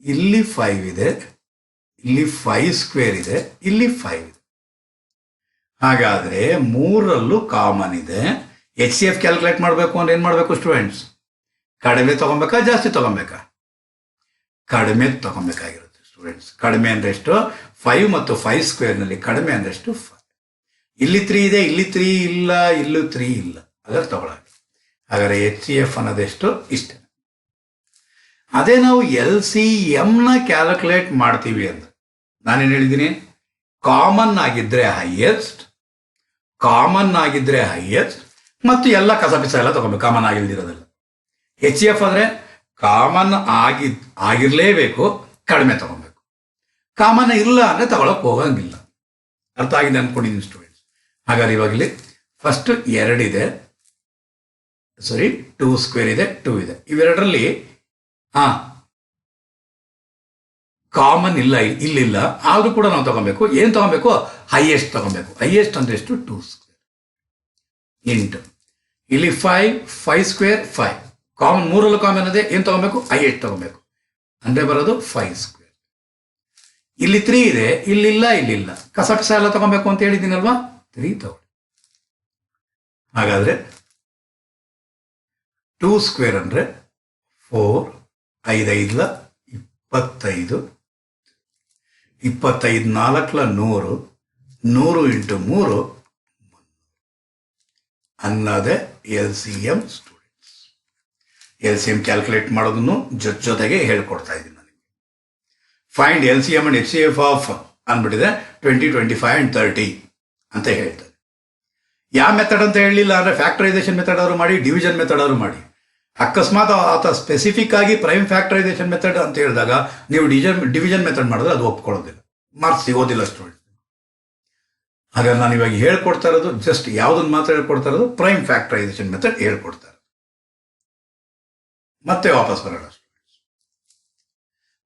ಇಲ್ಲಿ 5 ಇದೆ, ಇಲ್ಲಿ 5 ಸ್ಕ್ವೇರ್ ಇದೆ, ಇಲ್ಲಿ 5 ಇದೆ. ಹಾಗಾದ್ರೆ 3ರಲ್ಲೂ ಕಾಮನ್ ಇದೆ. HCF ಕ್ಯಾಲ್ಕುಲೇಟ್ ಮಾಡಬೇಕು ಅಂದ್ರೆ ಏನ್ ಮಾಡಬೇಕು ಸ್ಟೂಡೆಂಟ್ಸ್? ಕಡಿಮೆ ತಗೊಬೇಕಾ, ಜಾಸ್ತಿ ತಗೊಬೇಕಾ? ಕಡಿಮೆ ತಗೊಬೇಕಾಗಿರುತ್ತೆ ಸ್ಟೂಡೆಂಟ್ಸ್. ಕಡಿಮೆ ಅಂದ್ರೆ ಎಷ್ಟು? 5 ಮತ್ತು 5 ಸ್ಕ್ವೇರ್ನಲ್ಲಿ ಕಡಿಮೆ ಅಂದ್ರೆ ಎಷ್ಟು? 5. ಇಲ್ಲಿ 3 ಇದೆ, ಇಲ್ಲಿ 3 ಇಲ್ಲ, ಇಲ್ಲೂ 3 ಇಲ್ಲ, ಅದರ ತಗೊಳ್ಳಾಗ. ಹಾಗಾದ್ರೆ HCF ಅನ್ನೋದೆಷ್ಟು? ಇಷ್ಟೇ. ಅದೇ ನಾವು LCMನ ಕ್ಯಾಲ್ಕುಲೇಟ್ ಮಾಡ್ತೀವಿ ಅಂದ್ರೆ ನಾನೇನು ಹೇಳಿದ್ದೀನಿ? ಕಾಮನ್ ಆಗಿದ್ರೆ ಹೈಯೆಸ್ಟ್ ಮತ್ತು ಎಲ್ಲ ಕಸಪಿಸ ಎಲ್ಲ ತಗೋಬೇಕು, ಕಾಮನ್ ಆಗಿಲ್ದಿರೋದೆಲ್ಲ. HCF ಅಂದ್ರೆ ಕಾಮನ್ ಆಗಿರ್ಲೇಬೇಕು, ಕಡಿಮೆ ತಗೊಬೇಕು. ಕಾಮನ್ ಇಲ್ಲ ಅಂದ್ರೆ ತಗೊಳಕ್ ಹೋಗಂಗಿಲ್ಲ. ಅರ್ಥ ಆಗಿದೆ ಅನ್ಕೊಂಡಿದ್ದೀನಿ ಸ್ಟೂಡೆಂಟ್ಸ್. ಹಾಗಾದ್ರೆ ಇವಾಗಲಿ ಫಸ್ಟ್ 2 ಇದೆ, 2 ಸ್ಕ್ವೇರ್ ಇದೆ, 2 ಇದೆ. ಇವೆರಡರಲ್ಲಿ ಕಾಮನ್ ಇಲ್ಲಿಲ್ಲ, ಆದರೂ ಕೂಡ ನಾವು ತಗೊಬೇಕು. ಏನು ತಗೊಬೇಕು? ಹೈಯೆಸ್ಟ್ ತಗೊಬೇಕು. ಹೈಯೆಸ್ಟ್ ಅಂದ್ರೆ ಎಷ್ಟು? 2 ಸ್ಕ್ವೇರ್ ಇಂಟು ಇಲ್ಲಿ 5 ಸ್ಕ್ವೇರ್ 5 ಕಾಮನ್, ಮೂರಲ್ಲೂ ಕಾಮನ್ ಅದೇ. ಏನು ತಗೊಬೇಕು? ಹೈಯೆಸ್ಟ್ ತಗೊಬೇಕು. ಅಂದ್ರೆ ಬರೋದು 5 ಸ್ಕ್ವೇರ್. ಇಲ್ಲಿ 3 ಇದೆ, ಇಲ್ಲಿಲ್ಲ. ಕಸ ಎಲ್ಲ ತಗೊಬೇಕು ಅಂತ ಹೇಳಿದ್ದೀನಲ್ವಾ? 3 ತಗೊಳ್ಳಿ. ಹಾಗಾದ್ರೆ 2 ಸ್ಕ್ವೇರ್ ಅಂದ್ರೆ 4, 5 5 25, 25 4 100, 100 ಇಂಟು 3 ಅನ್ನೋದೇ LCM. ಸ್ಟೂಡೆಂಟ್ಸ್, LCM ಕ್ಯಾಲ್ಕುಲೇಟ್ ಮಾಡೋದನ್ನು ಜೊತೆಗೆ ಹೇಳ್ಕೊಡ್ತಾ ಇದ್ದೀನಿ ನನಗೆ. Find LCM and HCF of ಅಂದ್ಬಿಟ್ಟಿದೆ 20, 25 and 30 ಅಂತ ಹೇಳ್ತಾರೆ. ಯಾವ ಮೆಥಡ್ ಅಂತ ಹೇಳಲಿಲ್ಲ ಅಂದ್ರೆ ಫ್ಯಾಕ್ಟರೈಸೇಷನ್ ಮೆಥಡ್ ಅವರು ಮಾಡಿ, ಡಿವಿಷನ್ ಮೆಥಡ್ ಅವರು ಮಾಡಿ. ಅಕಸ್ಮಾತ್ ಆತ ಸ್ಪೆಸಿಫಿಕ್ ಆಗಿ ಪ್ರೈಮ್ ಫ್ಯಾಕ್ಟರೈಸೇಷನ್ ಮೆಥಡ್ ಅಂತ ಹೇಳಿದಾಗ ನೀವು ಡಿವಿಷನ್ ಮೆಥಡ್ ಮಾಡಿದ್ರೆ ಅದು ಒಪ್ಕೊಳ್ಳೋದಿಲ್ಲ, ಮಾರ್ಕ್ಸ್ ಸಿಗೋದಿಲ್ಲ ಸ್ಟೂಡೆಂಟ್. ಹಾಗಾಗಿ ನಾನು ಇವಾಗ ಹೇಳ್ಕೊಡ್ತಾ ಇರೋದು ಜಸ್ಟ್ ಯಾವುದನ್ನು ಮಾತ್ರ ಹೇಳ್ಕೊಡ್ತಾ ಇರೋದು? ಪ್ರೈಮ್ ಫ್ಯಾಕ್ಟರೈಸೇಷನ್ ಮೆಥಡ್ ಹೇಳ್ಕೊಡ್ತಾರೆ. ಮತ್ತೆ ವಾಪಸ್ ಬರೋಣ ಸ್ಟೂಡೆಂಟ್ಸ್.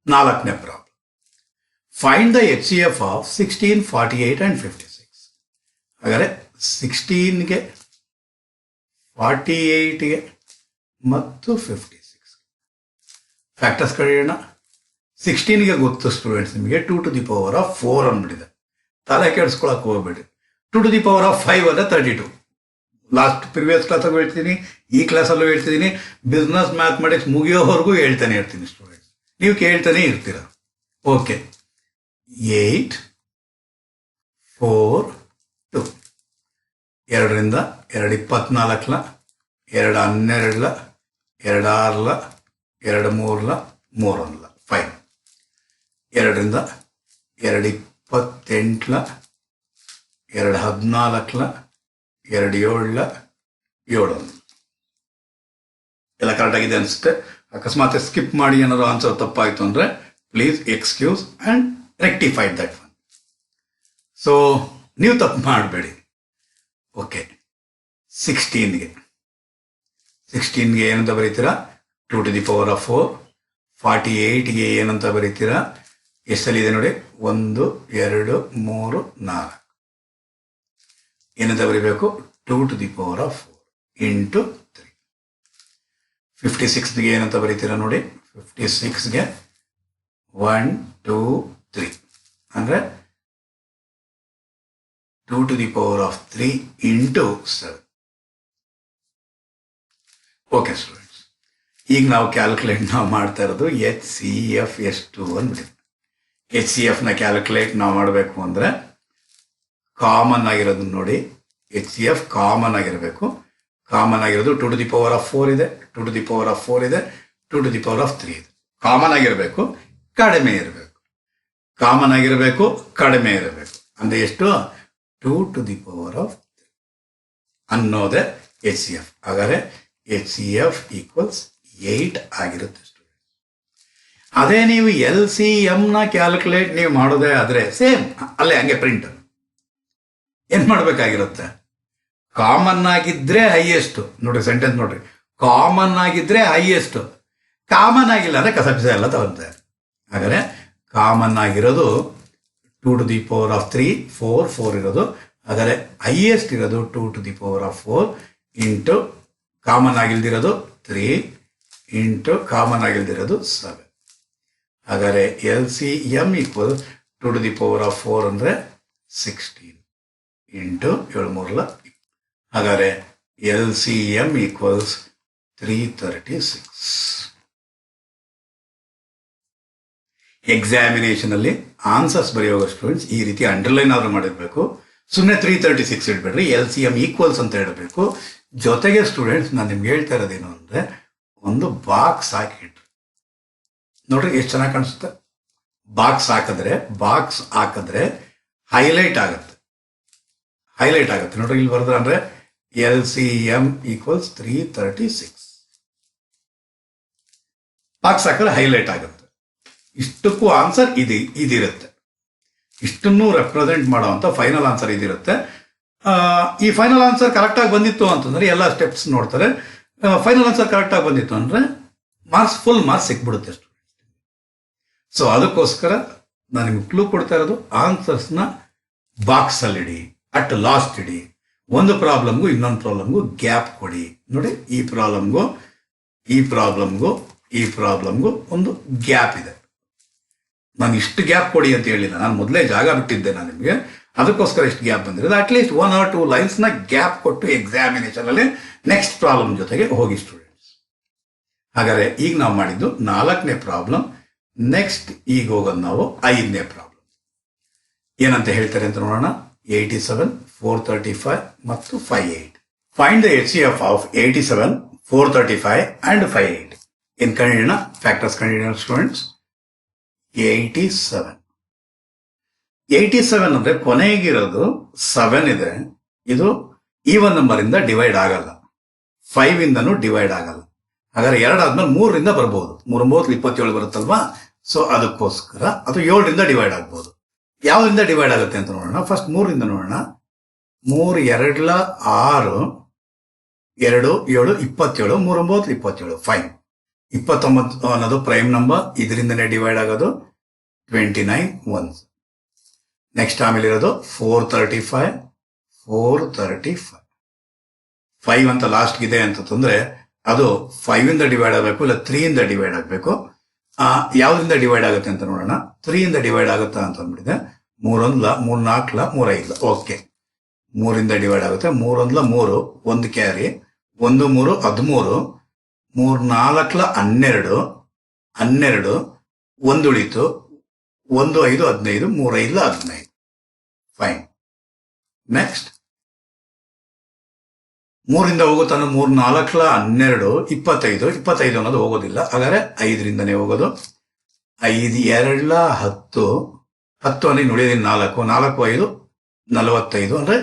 4ನೇ problem. Find the HCF of 16, 48 and 56. ಹಾಗಾದ್ರೆ 16ಗೆ 48ಗೆ ಮತ್ತು 56 ಫ್ಯಾಕ್ಟರ್ಸ್ ಕಳೆಯೋಣ. 16ಗೆ ಗೊತ್ತು ಸ್ಟೂಡೆಂಟ್ಸ್ ನಿಮಗೆ 2 to the power of 4 ಅಂದ್ಬಿಟ್ಟಿದೆ. ತಲೆ ಕೆಡಿಸ್ಕೊಳಕ್ಕೆ ಹೋಗ್ಬೇಡಿ. 2 to the power of 5 ಅಂದರೆ 32. ಲಾಸ್ಟ್ ಪ್ರಿವಿಯಸ್ ಕ್ಲಾಸಲ್ಲೂ ಹೇಳ್ತೀನಿ, ಈ ಕ್ಲಾಸಲ್ಲೂ ಹೇಳ್ತಿದ್ದೀನಿ, ಬಿಸ್ನೆಸ್ ಮ್ಯಾಥಮೆಟಿಕ್ಸ್ ಮುಗಿಯೋವರೆಗೂ ಹೇಳ್ತಾನೆ ಇರ್ತೀನಿ ಸ್ಟೂಡೆಂಟ್ಸ್. ನೀವು ಕೇಳ್ತಾನೆ ಇರ್ತೀರ. ಓಕೆ, 8, 4, 2. 2ರಿಂದ 2 24, 2 12, 2 6, 2 3, 3 1, 5. 2ರಿಂದ 2 28, 2 14, 2 7, 7 1. ಎಲ್ಲ ಕರೆಕ್ಟಾಗಿದೆ ಅನಿಸುತ್ತೆ. ಅಕಸ್ಮಾತ್ ಸ್ಕಿಪ್ ಮಾಡಿ ಏನಾದ್ರು ಆನ್ಸರ್ ತಪ್ಪಾಯಿತು ಅಂದರೆ please excuse and rectified that one. So ನೀವು ತಪ್ಪು ಮಾಡಬೇಡಿ. ಓಕೆ, 16ಗೆ ಏನಂತ ಬರೀತೀರಾ? 2 to the power of 4. 48ಗೆ ಏನಂತ ಬರೀತೀರಾ? ಎಷ್ಟಲ್ಲಿದೆ ನೋಡಿ? 1 2 3 4. ಏನಂತ ಬರೀಬೇಕು? 2 to the power of 4 into 3. 56ಗೆ ಏನಂತ ಬರೀತೀರಾ ನೋಡಿ? 56ಗೆ 1 2 3 ಅಂದರೆ 2 to the power of 3 into 7. Okay students, ಈಗ ನಾವು ಕ್ಯಾಲ್ಕುಲೇಟ್ ಮಾಡ್ತಾ ಇರೋದು HCF ಎಷ್ಟು ಅಂದ್ಬಿಟ್ಟು. HCFನ ಕ್ಯಾಲ್ಕುಲೇಟ್ ನಾವು ಮಾಡಬೇಕು ಅಂದರೆ ಕಾಮನ್ ಆಗಿರೋದು ನೋಡಿ. HCF ಕಾಮನ್ ಆಗಿರಬೇಕು. ಕಾಮನ್ ಆಗಿರೋದು 2 to the power of 4 ಇದೆ, 2 to the power of 4 ಇದೆ, 2 to the power of 3 ಇದೆ. ಕಾಮನ್ ಆಗಿರಬೇಕು, ಕಡಿಮೆ ಇರಬೇಕು. ಕಾಮನ್ ಆಗಿರಬೇಕು, ಕಡಿಮೆ ಇರಬೇಕು. ಅಂದರೆ ಎಷ್ಟು? 2 to the power of 3 ಅನ್ನೋದೇ HCF. ಹಾಗಾದರೆ HCF ಈಕ್ವಲ್ಸ್ 8 ಆಗಿರುತ್ತೆ ಸ್ಟೂಡೆಂಟ್. ಅದೇ ನೀವು LCMನ ಕ್ಯಾಲ್ಕುಲೇಟ್ ನೀವು ಮಾಡೋದೇ ಆದರೆ ಸೇಮ್ ಅಲ್ಲೇ ಹಂಗೆ ಪ್ರಿಂಟ್ ಏನು ಮಾಡಬೇಕಾಗಿರುತ್ತೆ? ಕಾಮನ್ ಆಗಿದ್ರೆ ಹೈಯೆಸ್ಟ್ ನೋಡ್ರಿ, ಸೆಂಟೆನ್ಸ್ ನೋಡ್ರಿ. ಕಾಮನ್ ಆಗಿದ್ರೆ ಹೈಯೆಸ್ಟ್, ಕಾಮನ್ ಆಗಿಲ್ಲ ಅಂದರೆ ಕಸಪಿಸ ಎಲ್ಲ ತಗೊಳ್ತಾರೆ. ಹಾಗಾದರೆ ಕಾಮನ್ ಆಗಿರೋದು 2 to the power of 3, 4 ಇರೋದು. ಹಾಗಾದರೆ ಹೈಯೆಸ್ಟ್ ಇರೋದು 2 to the power of 4 into common ಆಗಿಲ್ದಿರೋದು 3 ಇಂಟು ಕಾಮನ್ ಆಗಿಲ್ದಿರೋದು 7. ಹಾಗಾದರೆ LCM equal 2 to the power of 4 ಅಂದರೆ 16 ಇಂಟು 7 3. ಹಾಗಾದರೆ LCM ಈಕ್ವಲ್ಸ್ 336. ಎಕ್ಸಾಮಿನೇಷನಲ್ಲಿ ಆನ್ಸರ್ಸ್ ಬರೆಯುವಾಗ ಸ್ಟೂಡೆಂಟ್ಸ್ ಈ ರೀತಿ ಅಂಡರ್ಲೈನ್ ಆದರೂ ಮಾಡಿರಬೇಕು. ಸುಮ್ಮನೆ 336 ಇಡಬೇಡ್ರಿ, LCM ಈಕ್ವಲ್ಸ್ ಅಂತ ಹೇಳಬೇಕು. ಜೊತೆಗೆ ಸ್ಟೂಡೆಂಟ್ಸ್ ನಾನು ನಿಮ್ಗೆ ಹೇಳ್ತಾ ಇರೋದೇನು ಅಂದರೆ ಒಂದು ಬಾಕ್ಸ್ ಹಾಕಿಟ್ರಿ ನೋಡ್ರಿ, ಎಷ್ಟು ಚೆನ್ನಾಗಿ ಕಾಣಿಸುತ್ತೆ. ಬಾಕ್ಸ್ ಹಾಕಿದ್ರೆ ಹೈಲೈಟ್ ಆಗುತ್ತೆ ನೋಡ್ರಿ. ಇಲ್ಲಿ ಬರೆದ್ರೆ ಅಂದರೆ LCM ಈಕ್ವಲ್ಸ್ 336. ಬಾಕ್ಸ್ ಹಾಕಿದ್ರೆ ಹೈಲೈಟ್ ಆಗುತ್ತೆ. ಇಷ್ಟಕ್ಕೂ ಆನ್ಸರ್ ಇದಿರುತ್ತೆ. ಇಷ್ಟನ್ನು ರೆಪ್ರೆಸೆಂಟ್ ಮಾಡುವಂಥ ಫೈನಲ್ ಆನ್ಸರ್ ಇದಿರುತ್ತೆ. ಈ ಫೈನಲ್ ಆನ್ಸರ್ ಕರೆಕ್ಟಾಗಿ ಬಂದಿತ್ತು ಅಂತಂದರೆ ಎಲ್ಲ ಸ್ಟೆಪ್ಸ್ ನೋಡ್ತಾರೆ. ಫೈನಲ್ ಆನ್ಸರ್ ಕರೆಕ್ಟಾಗಿ ಬಂದಿತ್ತು ಅಂದರೆ ಫುಲ್ ಮಾರ್ಕ್ಸ್ ಸಿಕ್ಬಿಡುತ್ತೆ. ಸೊ ಅದಕ್ಕೋಸ್ಕರ ನಾನು ನಿಮ್ಗೆ ಕ್ಲೂ ಕೊಡ್ತಾ ಇರೋದು, ಆನ್ಸರ್ಸ್ನ ಬಾಕ್ಸಲ್ಲಿಡಿ, ಅಟ್ ಲಾಸ್ಟ್ ಇಡಿ. ಒಂದು ಪ್ರಾಬ್ಲಮ್ಗೂ ಇನ್ನೊಂದು ಪ್ರಾಬ್ಲಮ್ಗೂ ಗ್ಯಾಪ್ ಕೊಡಿ. ನೋಡಿ, ಈ ಪ್ರಾಬ್ಲಮ್ಗೂ ಈ ಪ್ರಾಬ್ಲಮ್ಗೂ ಈ ಪ್ರಾಬ್ಲಮ್ಗೂ ಒಂದು ಗ್ಯಾಪ್ ಇದೆ. ನಾನು ಇಷ್ಟು ಗ್ಯಾಪ್ ಕೊಡಿ ಅಂತ ಹೇಳಿಲ್ಲ, ನಾನು ಮೊದಲೇ ಜಾಗ ಬಿಟ್ಟಿದ್ದೆ ನಾನು ನಿಮಗೆ, ಅದಕ್ಕೋಸ್ಕರ ಇಷ್ಟು ಗ್ಯಾಪ್ ಬಂದಿರೋದು. ಅಟ್ಲೀಸ್ಟ್ 1 or 2 ಲೈನ್ಸ್ನ ಗ್ಯಾಪ್ ಕೊಟ್ಟು ಎಕ್ಸಾಮಿನೇಷನ್ ಅಲ್ಲಿ ನೆಕ್ಸ್ಟ್ ಪ್ರಾಬ್ಲಮ್ ಜೊತೆಗೆ ಹೋಗಿ ಸ್ಟೂಡೆಂಟ್ಸ್. ಹಾಗಾದ್ರೆ ಈಗ ನಾವು ಮಾಡಿದ್ದು 4ನೇ ಪ್ರಾಬ್ಲಮ್. ನೆಕ್ಸ್ಟ್ ಈಗ ಹೋಗೋದು ನಾವು 5ನೇ ಪ್ರಾಬ್ಲಮ್. ಏನಂತ ಹೇಳ್ತಾರೆ ಅಂತ ನೋಡೋಣ. 87, 435 ಮತ್ತು 58. Find the HCF of 87, 435 and 58. ಏನ್ ಕಂಡಿಡಿಯೋಣ? Factors ಕಂಡಿಡಿಯೋಣ students. 87 ಅಂದ್ರೆ ಕೊನೆಗಿರೋದು 7 ಇದೆ. ಇದು ಈವನ್ ನಂಬರ್ ಇಂದ ಡಿವೈಡ್ ಆಗಲ್ಲ, 5 ಇಂದನೂ ಡಿವೈಡ್ ಆಗಲ್ಲ. ಹಾಗಾದ್ರೆ 2 ಆದ್ಮೇಲೆ 3ರಿಂದ ಬರ್ಬೋದು. 3 9 27 ಬರುತ್ತಲ್ವಾ. ಸೊ ಅದಕ್ಕೋಸ್ಕರ ಅದು 7ರಿಂದ ಡಿವೈಡ್ ಆಗ್ಬೋದು. ಯಾವ್ದ್ರಿಂದ ಡಿವೈಡ್ ಆಗುತ್ತೆ ಅಂತ ನೋಡೋಣ. ಫಸ್ಟ್ 3ರಿಂದ ನೋಡೋಣ. 3 2 6 2 7 27, 3 9 27, ಫೈನ್. 29 ಅನ್ನೋದು ಪ್ರೈಮ್ ನಂಬರ್, ಇದರಿಂದನೇ ಡಿವೈಡ್ ಆಗೋದು. 29 1. ನೆಕ್ಸ್ಟ್ ಆಮೇಲೆ ಇರೋದು 435, 5 ಅಂತ ಲಾಸ್ಟ್ ಇದೆ ಅಂತಂದ್ರೆ ಅದು 5 ಇಂದ ಡಿವೈಡ್ ಆಗಬೇಕು, ಇಲ್ಲ 3 ಇಂದ ಡಿವೈಡ್ ಆಗಬೇಕು. ಯಾವ್ದ್ರಿಂದ ಡಿವೈಡ್ ಆಗುತ್ತೆ ಅಂತ ನೋಡೋಣ. 3 ಇಂದ ಡಿವೈಡ್ ಆಗುತ್ತಾ ಅಂತ ಅಂದ್ಬಿಟ್ಟಿದೆ. 3 1 3 4 3 5. ಓಕೆ, 3 ಇಂದ ಡಿವೈಡ್ ಆಗುತ್ತೆ. 3 1 3, 1 ಕ್ಯಾರಿ, 1 3 13, 3 4 12, 12, 1 ಉಳಿತು, 1 5 15, 3 5 15, ಫೈನ್. ನೆಕ್ಸ್ಟ್ 3ರಿಂದ ಹೋಗುತ್ತಾನೆ. 3 4 12, 25, 25 ಅನ್ನೋದು ಹೋಗೋದಿಲ್ಲ. ಹಾಗಾದ್ರೆ 5ರಿಂದನೇ ಹೋಗೋದು. 5 2 10, 10 ಅಲ್ಲಿ ನುಳಿಯೋದಿಲ್ಲ 4, 4 5 45, ಅಂದ್ರೆ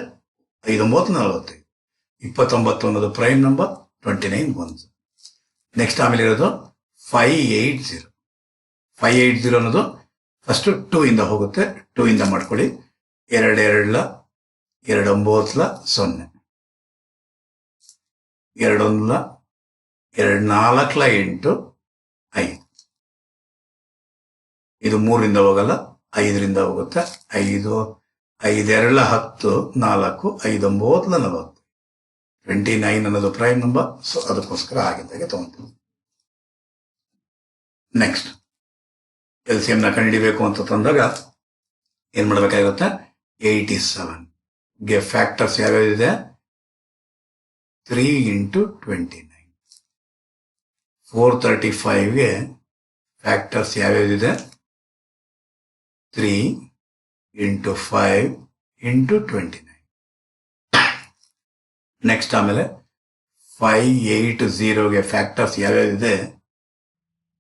5 9 45. 29 ಅನ್ನೋದು ಪ್ರೈಮ್ ನಂಬರ್. 29 1. ನೆಕ್ಸ್ಟ್ ಆಮೇಲೆ ಇರೋದು 580. 580 ಅನ್ನೋದು ಫಸ್ಟ್ 2 ಇಂದ ಹೋಗುತ್ತೆ. 2 ಇಂದ ಮಾಡ್ಕೊಳ್ಳಿ. 2 2 2 9 0, 2 1 2 4 8 5. ಇದು 3ರಿಂದ ಹೋಗಲ್ಲ, 5ರಿಂದ ಹೋಗುತ್ತೆ. 5 5 2 10, 4 5 9 40. 29 ಅನ್ನೋದು ಪ್ರೈಮ್ ನಂಬರ್. ಸೊ ಅದಕ್ಕೋಸ್ಕರ ಆಗಿದ್ದಾಗೆ ತಗೊಂತೀವಿ. ನೆಕ್ಸ್ಟ್ LCM ನ ಕಂಡುಹಿಡಿಬೇಕು ಅಂತ ತಂದಾಗ ಏನ್ ಮಾಡ್ಬೇಕಾಗಿರುತ್ತೆ? 87 ಗೆ ಫ್ಯಾಕ್ಟರ್ಸ್ ಯಾವ್ಯಾವಿದೆ? 3 × 29. 435 ಗೆ ಫ್ಯಾಕ್ಟರ್ಸ್ ಯಾವ್ಯಾವಿದೆ? 3 × 5 × 29. ನೆಕ್ಸ್ಟ್ ಆಮೇಲೆ 580 ಗೆ ಫ್ಯಾಕ್ಟರ್ಸ್ ಯಾವ್ಯಾವಿದೆ?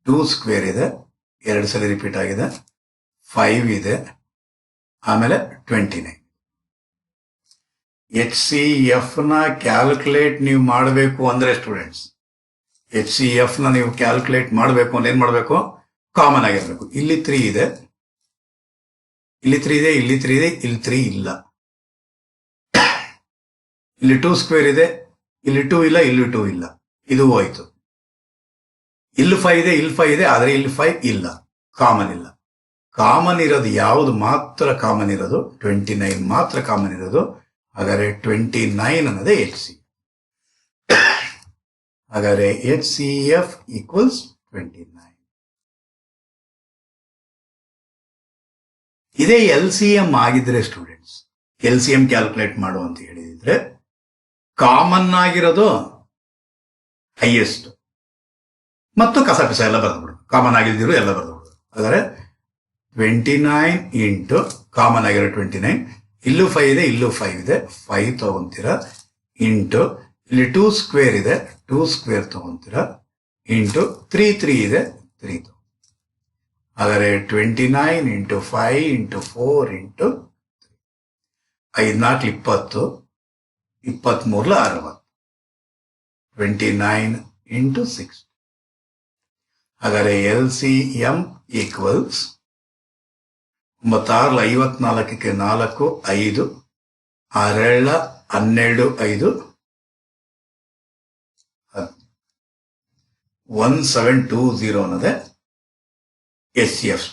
2 ಸ್ಕ್ವೇರ್ ಇದೆ, 2 ಸಲ ರಿಪೀಟ್ ಆಗಿದೆ. 5 ಇದೆ, ಆಮೇಲೆ 29. HCF ನ ಕ್ಯಾಲ್ಕುಲೇಟ್ ನೀವು ಮಾಡಬೇಕು ಅಂದ್ರೆ ಸ್ಟೂಡೆಂಟ್ಸ್, HCF ನ ನೀವು ಕ್ಯಾಲ್ಕುಲೇಟ್ ಮಾಡಬೇಕು ಅಂದ್ರೆ ಏನ್ ಮಾಡಬೇಕು? ಕಾಮನ್ ಆಗಿರ್ಬೇಕು. ಇಲ್ಲಿ 3 ಇದೆ, ಇಲ್ಲಿ 3 ಇದೆ, ಇಲ್ಲಿ 3 ಇದೆ, ಇಲ್ಲಿ 3 ಇಲ್ಲ. ಇಲ್ಲಿ 2 ಸ್ಕ್ವೇರ್ ಇದೆ, ಇಲ್ಲಿ 2 ಇಲ್ಲ, ಇಲ್ಲಿ 2 ಇಲ್ಲ, ಇದು ಹೋಯ್ತು. ಇಲ್ಲಿ 5 ಇದೆ, ಇಲ್ಲಿ 5 ಇದೆ, ಆದ್ರೆ ಇಲ್ಲಿ 5 ಇಲ್ಲ, ಕಾಮನ್ ಇಲ್ಲ. ಕಾಮನ್ ಇರೋದು ಯಾವುದು ಮಾತ್ರ ಕಾಮನ್ ಇರೋದು? 29 ಮಾತ್ರ ಕಾಮನ್ ಇರೋದು. ಹಾಗಾದ್ರೆ 29 ಅನ್ನೋದೇ HC. ಹಾಗಾದ್ರೆ HCF = 29. ಇದೇ LCM ಆಗಿದ್ರೆ ಸ್ಟೂಡೆಂಟ್ಸ್, LCM ಕ್ಯಾಲ್ಕುಲೇಟ್ ಮಾಡು ಅಂತ ಹೇಳಿದ್ರೆ ಕಾಮನ್ ಆಗಿರೋದು ಹೈಯೆಸ್ಟ್ ಮತ್ತು ಕಸಪಿಸ ಎಲ್ಲ ಬರೆದ್ಬಿಡು. ಕಾಮನ್ ಆಗಿಲ್ದಿರೋ ಎಲ್ಲ ಬರೆದ್ಬಿಡು. ಹಾಗಾದ್ರೆ 29 ಇಂಟು ಕಾಮನ್ ಆಗಿರೋ 29, ಇಲ್ಲೂ 5 ಇದೆ, ಇಲ್ಲೂ 5 ಇದೆ, 5 ತಗೊಂತೀರಾ, ಇಂಟು ಇಲ್ಲಿ 2 ಸ್ಕ್ವೇರ್ ಇದೆ, 2 ಸ್ಕ್ವೇರ್ ತಗೊಂತೀರಾ, ಇಂಟು 3 3 ಇದೆ, 3 ತಗೊಂತೀರಾ. ಹಾಗಾದ್ರೆ 29 ಇಂಟು 5 ಇಂಟು 4 ಇಂಟು 5 4 20, 23 60, 29 ಇಂಟು 6. ಹಾಗಾದ್ರೆ LCM = 96 54ಕ್ಕೆ 4 5, 6 12 5, 1720 ಅನ್ನೋದೇ HCF.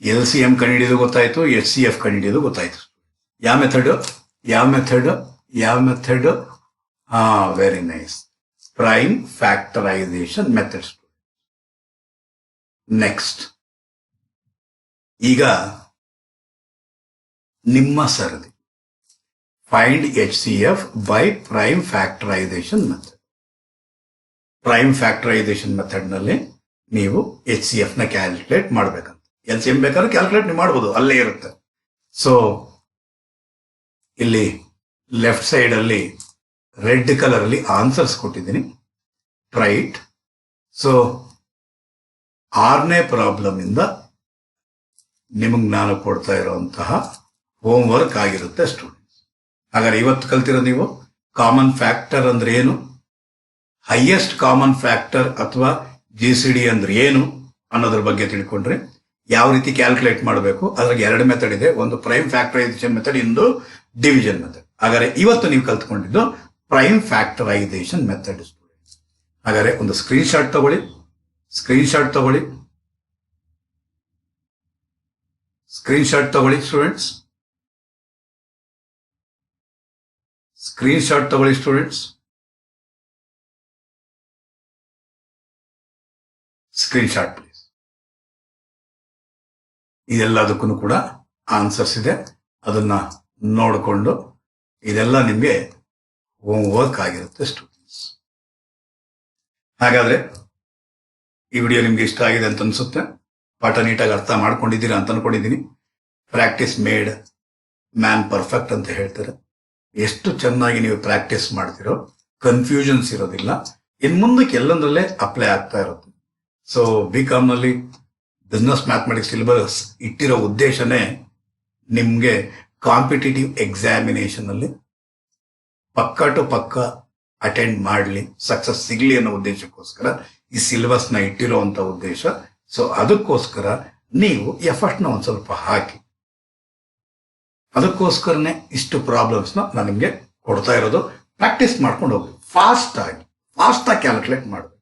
LCM ಕಂಡುಹಿಡಿಯೋದು ಗೊತ್ತಾಯ್ತು, HCF ಕಂಡುಹಿಡಿಯೋದು ಗೊತ್ತಾಯ್ತು. ಯಾವ method? Very nice, prime factorisation method. Next, ಈಗ ನಿಮ್ಮ ಸರದಿ find HCF by prime factorisation method. Prime factorisation method ನಲ್ಲಿ ನೀವು HCF ನ ಕ್ಯಾಲ್ಕುಲೇಟ್ ಮಾಡ್ಬೇಕಂತ. LCM ಬೇಕಾದ್ರೆ ಕ್ಯಾಲ್ಕುಲೇಟ್ ನೀವು ಮಾಡ್ಬೋದು, ಅಲ್ಲೇ ಇರುತ್ತೆ. ಸೊ ಇಲ್ಲಿ ಲೆಫ್ಟ್ ಸೈಡ್ ಅಲ್ಲಿ ರೆಡ್ ಕಲರ್ ಅಲ್ಲಿ ಆನ್ಸರ್ಸ್ ಕೊಟ್ಟಿದ್ದೀನಿ, ರೈಟ್. ಸೊ 6ನೇ ಪ್ರಾಬ್ಲಮ್ ಇಂದ ನಿಮಗೆ ನಾನು ಕೊಡ್ತಾ ಇರುವಂತಹ ಹೋಮ್ವರ್ಕ್ ಆಗಿರುತ್ತೆ ಸ್ಟೂಡೆಂಟ್ಸ್. ಹಾಗಾದ್ರೆ ಇವತ್ತು ಕಲ್ತಿರೋ ನೀವು ಕಾಮನ್ ಫ್ಯಾಕ್ಟರ್ ಅಂದ್ರೆ ಏನು, ಹೈಯೆಸ್ಟ್ ಕಾಮನ್ ಫ್ಯಾಕ್ಟರ್ ಅಥವಾ GCD ಅಂದ್ರೆ ಏನು ಅನ್ನೋದ್ರ ಬಗ್ಗೆ ತಿಳ್ಕೊಂಡ್ರೆ ಯಾವ ರೀತಿ ಕ್ಯಾಲ್ಕುಲೇಟ್ ಮಾಡಬೇಕು. ಅದ್ರಾಗ 2 ಮೆಥಡ್ ಇದೆ, ಒಂದು ಪ್ರೈಮ್ ಫ್ಯಾಕ್ಟರೈಸೇಷನ್ ಮೆಥಡ್, ಇಂದು ಡಿವಿಷನ್ ಮೆಥಡ್. ಹಾಗಾದ್ರೆ ಇವತ್ತು ನೀವು ಕಲ್ತ್ಕೊಂಡಿದ್ದು ಪ್ರೈಮ್ ಫ್ಯಾಕ್ಟರೈಸೇಷನ್ ಮೆಥಡ್ ಸ್ಟೂಡೆಂಟ್ಸ್. ಹಾಗಾದ್ರೆ ಒಂದು ಸ್ಕ್ರೀನ್ ಶಾಟ್ ತಗೊಳ್ಳಿ ಸ್ಟೂಡೆಂಟ್ಸ್. ಸ್ಕ್ರೀನ್ ಶಾಟ್ ತಗೊಳ್ಳಿ ಸ್ಟೂಡೆಂಟ್ಸ್. Screenshot please. ಇದೆಲ್ಲದಕ್ಕೂ ಕೂಡ ಆನ್ಸರ್ಸ್ ಇದೆ, ಅದನ್ನ ನೋಡಿಕೊಂಡು ಇದೆಲ್ಲ ನಿಮಗೆ ಹೋಮ್ ವರ್ಕ್ ಆಗಿರುತ್ತೆ ಸ್ಟೂಡೆಂಟ್ಸ್. ಹಾಗಾದ್ರೆ ಈ ವಿಡಿಯೋ ನಿಮ್ಗೆ ಇಷ್ಟ ಆಗಿದೆ ಅಂತ ಅನ್ಸುತ್ತೆ, ಪಾಠ ನೀಟಾಗಿ ಅರ್ಥ ಮಾಡ್ಕೊಂಡಿದ್ದೀರಾ ಅಂತ ಅನ್ಕೊಂಡಿದ್ದೀನಿ. ಪ್ರಾಕ್ಟೀಸ್ ಮೇಡ್ ಮ್ಯಾನ್ ಪರ್ಫೆಕ್ಟ್ ಅಂತ ಹೇಳ್ತಾರೆ. ಎಷ್ಟು ಚೆನ್ನಾಗಿ ನೀವು ಪ್ರಾಕ್ಟೀಸ್ ಮಾಡ್ತಿರೋ, ಕನ್ಫ್ಯೂಷನ್ಸ್ ಇರೋದಿಲ್ಲ, ಇನ್ ಮುಂದಕ್ಕೆ ಎಲ್ಲಂದ್ರಲ್ಲೇ ಅಪ್ಲೈ ಆಗ್ತಾ ಇರುತ್ತೆ. ಸೊ BCom ನಲ್ಲಿ ಬಿಸ್ನೆಸ್ ಮ್ಯಾಥಮೆಟಿಕ್ಸ್ ಸಿಲೆಬಸ್ ಇಟ್ಟಿರೋ ಉದ್ದೇಶನೇ ನಿಮ್ಗೆ ಕಾಂಪಿಟೇಟಿವ್ ಎಕ್ಸಾಮಿನೇಷನ್ ಅಲ್ಲಿ ಪಕ್ಕ ಟು ಪಕ್ಕ ಅಟೆಂಡ್ ಮಾಡಲಿ, ಸಕ್ಸಸ್ ಸಿಗ್ಲಿ ಅನ್ನೋ ಉದ್ದೇಶಕ್ಕೋಸ್ಕರ ಈ ಸಿಲೆಬಸ್ ನ ಇಟ್ಟಿರುವಂತ ಉದ್ದೇಶ. ಸೊ ಅದಕ್ಕೋಸ್ಕರ ನೀವು ಎಫರ್ಟ್ ನ ಒಂದ್ ಸ್ವಲ್ಪ ಹಾಕಿ, ಅದಕ್ಕೋಸ್ಕರನೇ ಇಷ್ಟು ಪ್ರಾಬ್ಲಮ್ಸ್ ನ ನಾನು ನಿಮ್ಗೆ ಕೊಡ್ತಾ ಇರೋದು. ಪ್ರಾಕ್ಟೀಸ್ ಮಾಡ್ಕೊಂಡು ಹೋಗಿ, ಫಾಸ್ಟ್ ಆಗಿ ಕ್ಯಾಲ್ಕುಲೇಟ್ ಮಾಡಬೇಕು.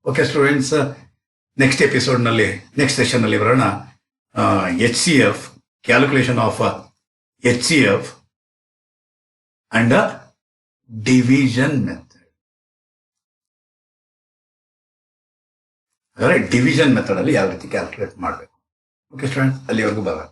ಓಕೆ ಸ್ಟೂಡೆಂಟ್ಸ್, ನೆಕ್ಸ್ಟ್ ಎಪಿಸೋಡ್ ನಲ್ಲಿ, ನೆಕ್ಸ್ಟ್ ಸೆಷನ್ ನಲ್ಲಿ ಬರೋಣ HCF, calculation of HCF and division method. ಹಾಗಾದ್ರೆ ಡಿವಿಷನ್ ಮೆಥಡ್ ಅಲ್ಲಿ ಯಾವ ರೀತಿ ಕ್ಯಾಲ್ಕುಲೇಟ್ ಮಾಡಬೇಕು. ಓಕೆ ಸ್ಟೂಡೆಂಟ್ಸ್, ಅಲ್ಲಿವರೆಗೂ ಬರೋಣ.